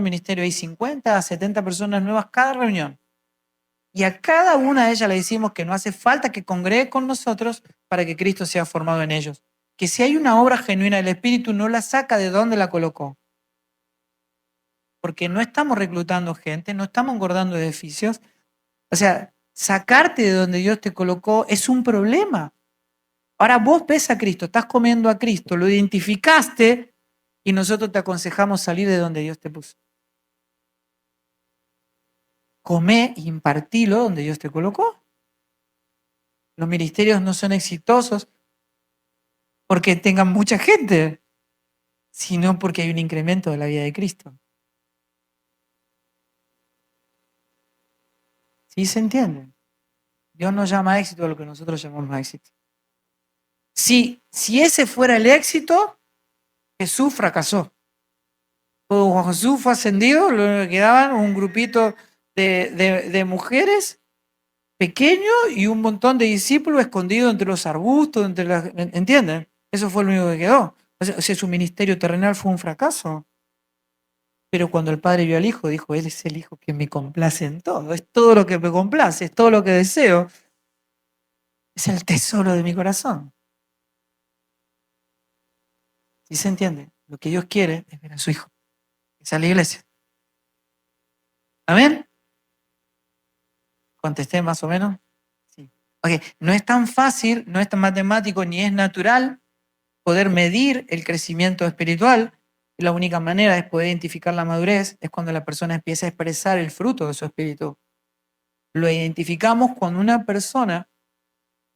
ministerio hay 50 a 70 personas nuevas cada reunión. Y a cada una de ellas le decimos que no hace falta que congregue con nosotros para que Cristo sea formado en ellos. Que si hay una obra genuina del Espíritu, no la saca de donde la colocó. Porque no estamos reclutando gente, no estamos engordando edificios. O sea, sacarte de donde Dios te colocó es un problema. Ahora vos ves a Cristo, estás comiendo a Cristo, lo identificaste y nosotros te aconsejamos salir de donde Dios te puso. Comé e impartilo donde Dios te colocó. Los ministerios no son exitosos porque tengan mucha gente, sino porque hay un incremento de la vida de Cristo. ¿Sí se entiende? Dios no llama éxito a lo que nosotros llamamos éxito. Si ese fuera el éxito, Jesús fracasó. Cuando Jesús fue ascendido, lo que quedaban un grupito de mujeres pequeño y un montón de discípulos escondidos entre los arbustos, ¿entienden? Eso fue lo único que quedó. O sea, su ministerio terrenal fue un fracaso. Pero cuando el Padre vio al Hijo, dijo, Él es el Hijo que me complace en todo. Es todo lo que me complace, es todo lo que deseo. Es el tesoro de mi corazón. ¿Sí se entiende? Lo que Dios quiere es ver a su Hijo. Esa es la iglesia. ¿Amén? ¿Contesté más o menos? Sí. Okay. No es tan fácil, no es tan matemático, ni es natural poder medir el crecimiento espiritual. La única manera de poder identificar la madurez es cuando la persona empieza a expresar el fruto de su espíritu. Lo identificamos cuando una persona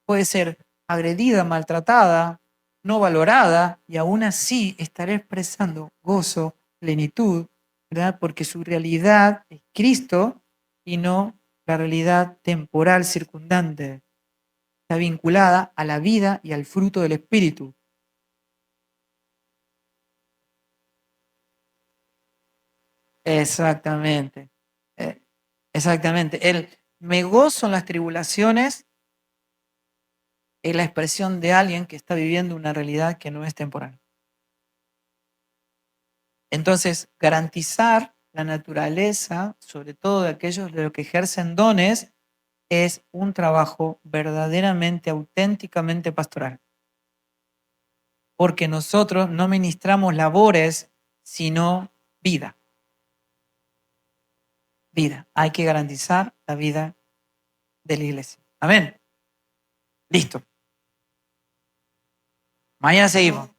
puede ser agredida, maltratada, no valorada, y aún así estará expresando gozo, plenitud, ¿verdad? Porque su realidad es Cristo y no la realidad temporal circundante. Está vinculada a la vida y al fruto del Espíritu. Exactamente. Exactamente. El me gozo en las tribulaciones es la expresión de alguien que está viviendo una realidad que no es temporal. Entonces, garantizar la naturaleza, sobre todo de aquellos de los que ejercen dones, es un trabajo verdaderamente, auténticamente pastoral. Porque nosotros no ministramos labores, sino vida. Vida. Hay que garantizar la vida de la iglesia. Amén. Listo. Mañana seguimos.